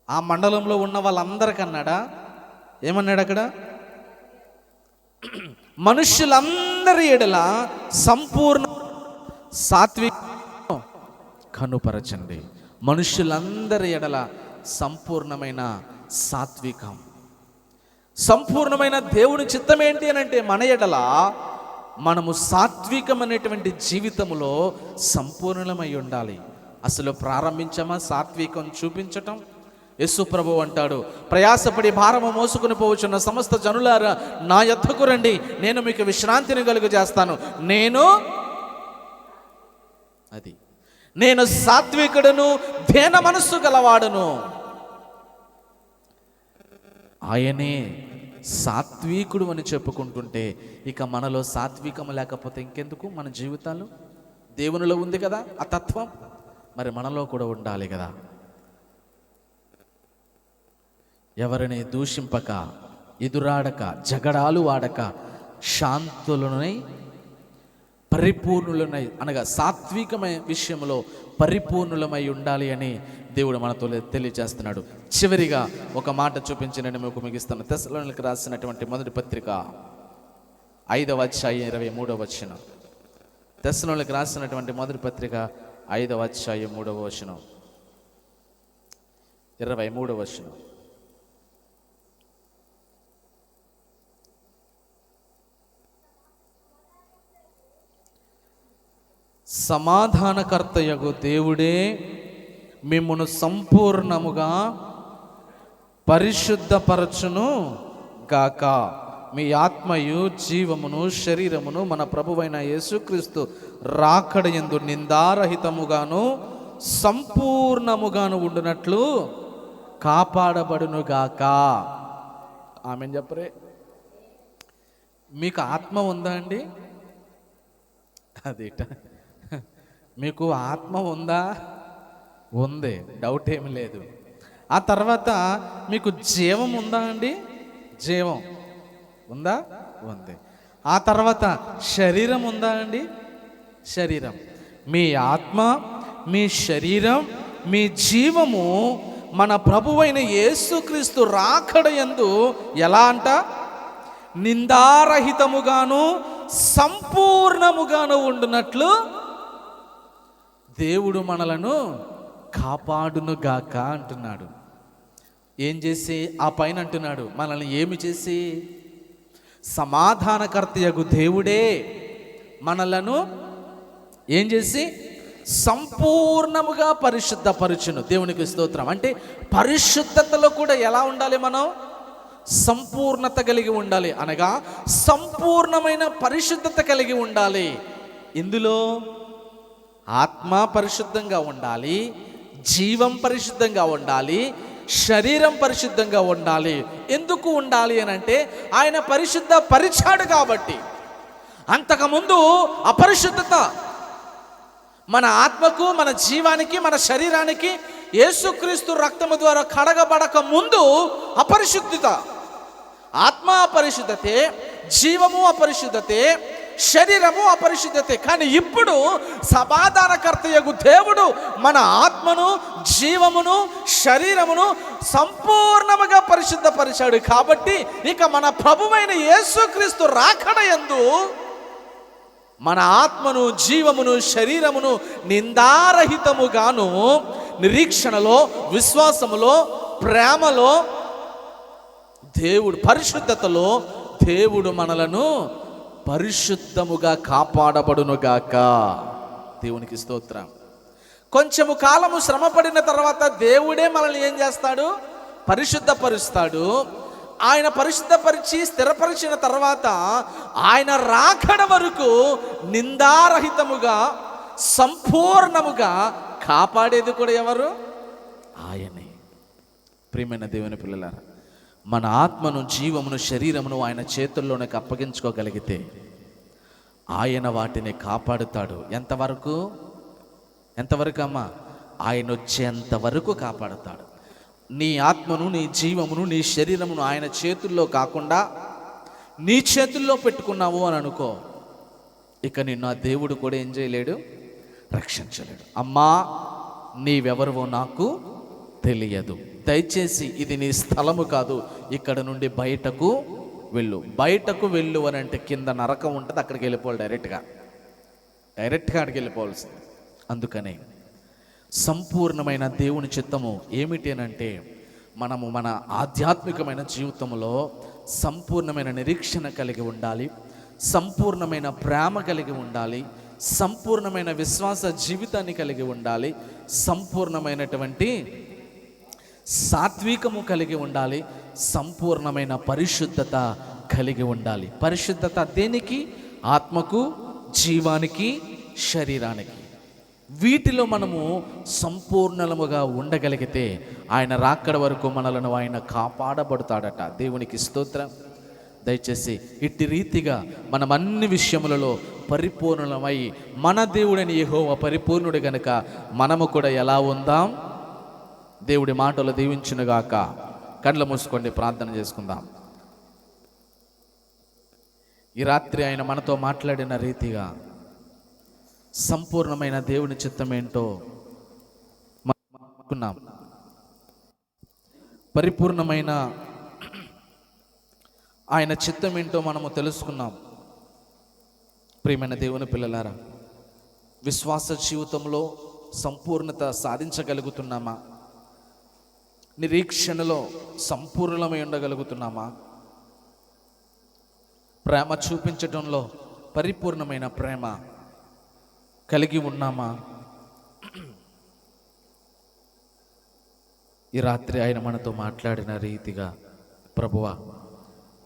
ఆ మండలంలో ఉన్న వాళ్ళందరికీ అన్నాడా? ఏమన్నాడు అక్కడ? మనుషులందరి ఎడల సంపూర్ణ సాత్వికం కనుపరచండి. మనుషులందరి ఎడల సంపూర్ణమైన సాత్వికం. సంపూర్ణమైన దేవుని చిత్తం ఏంటి అని అంటే, మన ఎడల మనము సాత్వికమైనటువంటి జీవితంలో సంపూర్ణమై ఉండాలి. అసలు ప్రారంభించమా సాత్వికం చూపించటం? యేసు ప్రభువు అంటాడు, ప్రయాసపడి భారము మోసుకుని పోవచ్చున్న సమస్త జనులారా నా యొద్దకు రండి, నేను మీకు విశ్రాంతిని కలుగజేస్తాను. నేను సాత్వికుడును, దీన మనస్సు గలవాడును. ఆయనే సాత్వికుడు అని చెప్పుకుంటుంటే, ఇక మనలో సాత్వికం లేకపోతే ఇంకెందుకు మన జీవితాలు? దేవునిలో ఉంది కదా ఆ తత్వం, మరి మనలో కూడా ఉండాలి కదా. ఎవరిని దూషింపక, ఎదురాడక, జగడాలు ఆడక, శాంతులనై పరిపూర్ణులనై, అనగా సాత్వికమైన విషయంలో పరిపూర్ణులమై ఉండాలి అని దేవుడు మనతో తెలియజేస్తున్నాడు. చివరిగా ఒక మాట చూపించి నేను మీకు ముగిస్తాను. తెస్సలోనికీయులకు రాసినటువంటి మొదటి పత్రిక 5వ అధ్యాయం 23వ వచనం. తెస్సలోనికీయులకు రాసినటువంటి మొదటి పత్రిక 5వ అధ్యాయం 3వ వచనం, 23వ వచనం. సమాధానకర్తయగు దేవుడే మిమ్మును సంపూర్ణముగా పరిశుద్ధపరచును గాక. మీ ఆత్మయు జీవమును శరీరమును మన ప్రభువైన యేసుక్రీస్తు రాకడ యందు నిందారహితముగాను సంపూర్ణముగాను ఉండునట్లు కాపాడబడునుగాక. ఆమెన్ చెప్పరే. మీకు ఆత్మ ఉందా అండి? అదేట, మీకు ఆత్మ ఉందా? ఉంది, డౌట్ ఏమి లేదు. ఆ తర్వాత మీకు జీవం ఉందా అండి? జీవం ఉందా? ఉంది. ఆ తర్వాత శరీరం ఉందా అండి? శరీరం. మీ ఆత్మ, మీ శరీరం, మీ జీవము మన ప్రభువైన యేసుక్రీస్తు రాకడ యందు ఎలా అంట? నిందారహితముగాను సంపూర్ణముగాను ఉండునట్లు దేవుడు మనలను కాపాడునుగాక అంటున్నాడు. ఏం చేసి? ఆ పైన అంటున్నాడు, మనల్ని ఏమి చేసి? సమాధానకర్తయగు దేవుడే మనలను ఏం చేసి? సంపూర్ణముగా పరిశుద్ధపరచును. దేవునికి స్తోత్రం. అంటే పరిశుద్ధతలో కూడా ఎలా ఉండాలి? మనం సంపూర్ణత కలిగి ఉండాలి, అనగా సంపూర్ణమైన పరిశుద్ధత కలిగి ఉండాలి. ఇందులో ఆత్మ పరిశుద్ధంగా ఉండాలి, జీవం పరిశుద్ధంగా ఉండాలి, శరీరం పరిశుద్ధంగా ఉండాలి. ఎందుకు ఉండాలి అని అంటే ఆయన పరిశుద్ధ పరిచాడు కాబట్టి. అంతకుముందు అపరిశుద్ధత మన ఆత్మకు, మన జీవానికి, మన శరీరానికి యేసుక్రీస్తు రక్తము ద్వారా కడగబడక ముందు అపరిశుద్ధత. ఆత్మ అపరిశుద్ధతే, జీవము అపరిశుద్ధతే, శరీరము అపరిశుద్ధతే. కానీ ఇప్పుడు సమాధానకర్తయగు దేవుడు మన ఆత్మను, జీవమును, శరీరమును సంపూర్ణముగా పరిశుద్ధపరిచాడు. కాబట్టి ఇక మన ప్రభువైన యేసుక్రీస్తు రాకడ యందు మన ఆత్మను, జీవమును, శరీరమును నిందారహితముగాను నిరీక్షణలో, విశ్వాసములో, ప్రేమలో, దేవుడు పరిశుద్ధతలో దేవుడు మనలను పరిశుద్ధముగా కాపాడబడునుగాక. దేవునికి స్తోత్రం. కొంచెము కాలము శ్రమపడిన తర్వాత దేవుడే మనల్ని ఏం చేస్తాడు? పరిశుద్ధపరుస్తాడు. ఆయన పరిశుద్ధపరిచి స్థిరపరిచిన తర్వాత ఆయన రాకడ వరకు నిందారహితముగా సంపూర్ణముగా కాపాడేది కూడా ఎవరు? ఆయనే. ప్రియమైన దేవుని పిల్లలారా, మన ఆత్మను, జీవమును, శరీరమును ఆయన చేతుల్లోనికి అప్పగించుకోగలిగితే ఆయన వాటిని కాపాడుతాడు. ఎంతవరకు? ఎంతవరకు అమ్మా? ఆయన వచ్చేంత వరకు కాపాడుతాడు. నీ ఆత్మను, నీ జీవమును, నీ శరీరమును ఆయన చేతుల్లో కాకుండా నీ చేతుల్లో పెట్టుకున్నావు అని అనుకో, ఇక నిన్ను ఆ దేవుడు కూడా ఏం చేయలేడు? రక్షించలేడు. అమ్మా, నీవెవరివో నాకు తెలియదు, దయచేసి ఇది నీ స్థలము కాదు, ఇక్కడ నుండి బయటకు వెళ్ళు. బయటకు వెళ్ళు అని అంటే కింద నరకం ఉంటుంది, అక్కడికి వెళ్ళిపోవాలి. డైరెక్ట్గా అక్కడికి వెళ్ళిపోవాల్సింది. అందుకనే సంపూర్ణమైన దేవుని చిత్తము ఏమిటి అని అంటే మనము మన ఆధ్యాత్మికమైన జీవితంలో సంపూర్ణమైన నిరీక్షణ కలిగి ఉండాలి, సంపూర్ణమైన ప్రేమ కలిగి ఉండాలి, సంపూర్ణమైన విశ్వాస జీవితాన్ని కలిగి ఉండాలి, సంపూర్ణమైనటువంటి సాత్వికము కలిగి ఉండాలి, సంపూర్ణమైన పరిశుద్ధత కలిగి ఉండాలి. పరిశుద్ధత దేనికి? ఆత్మకు, జీవానికి, శరీరానికి. వీటిలో మనము సంపూర్ణముగా ఉండగలిగితే ఆయన రాకడ వరకు మనలను ఆయన కాపాడబడతాడట. దేవునికి స్తోత్రం. దయచేసి ఇట్టి రీతిగా మనం అన్ని విషయములలో పరిపూర్ణమై మన దేవుడని యెహోవా పరిపూర్ణుడు గనుక మనము కూడా ఎలా ఉందాం? దేవుడి మాటలు దీవించునుగాక. కళ్ళు మూసుకోండి, ప్రార్థన చేసుకుందాం. ఈ రాత్రి ఆయన మనతో మాట్లాడిన రీతిగా సంపూర్ణమైన దేవుని చిత్తం ఏంటో అనుకున్నాం. పరిపూర్ణమైన ఆయన చిత్తం ఏంటో మనము తెలుసుకున్నాం. ప్రియమైన దేవుని పిల్లలారా, విశ్వాస జీవితంలో సంపూర్ణత సాధించగలుగుతున్నామా? నిరీక్షణలో సంపూర్ణమై ఉండగలుగుతున్నామా? ప్రేమ చూపించడంలో పరిపూర్ణమైన ప్రేమ కలిగి ఉన్నామా? ఈ రాత్రి ఆయన మనతో మాట్లాడిన రీతిగా, ప్రభువా,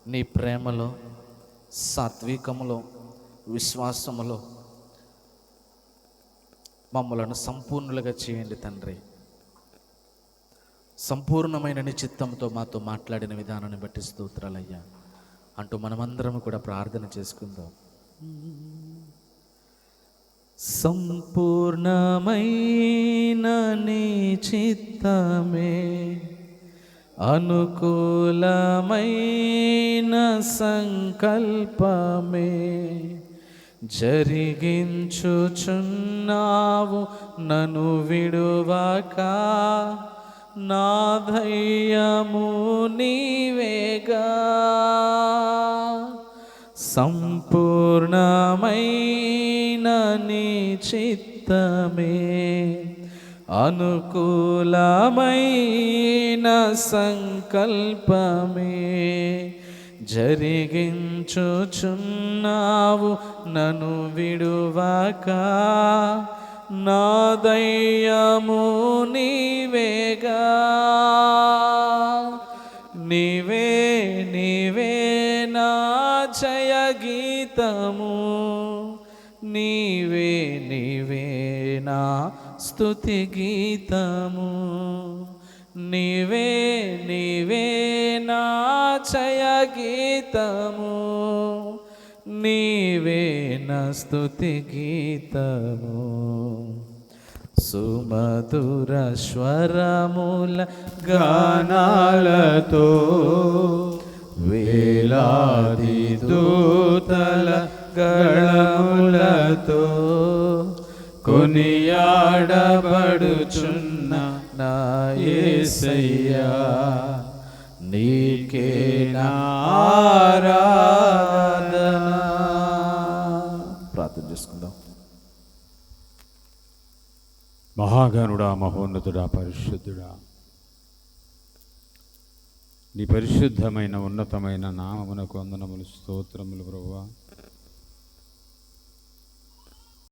నీ ప్రేమలో, సాత్వికములో, విశ్వాసములో మమ్మలను సంపూర్ణులుగా చేయండి తండ్రి. సంపూర్ణమైన నీ చిత్తంతో మాతో మాట్లాడిన విధానాన్ని బట్టి స్తోత్రాలయ్యా అంటూ మనమందరం కూడా ప్రార్థన చేసుకుందాం. సంపూర్ణమైన నీ చిత్తమే అనుకూలమైన సంకల్పమే జరిగించుచున్నావు నన్ను విడువక, నా ధైర్యము నీవేగా. సంపూర్ణమైన నీ చిత్తమే అనుకూలమైన సంకల్పమే జరిగించుచున్నావు నన్ను విడువక, నా దయ్యము నీవేగా. నీవే నీవే నా జయ గీతము, నీవే నీవే నా స్తుతి గీతము, నీవే నీవే నా జయ గీతము, నీవే నా స్తుతి గీతము. సుమధుర స్వరముల గానాలతో వేలాది దూతల గళములతో కొనియాడబడుచున్న నా యేసయ్యా, నీకే నా ఆరాధన. ప్రార్థన చేసుకుందాం. మహాగణుడా, మహోన్నతుడా, పరిశుద్ధుడా, నీ పరిశుద్ధమైన ఉన్నతమైన నామమునకు వందనములు, స్తోత్రములు ప్రభువా.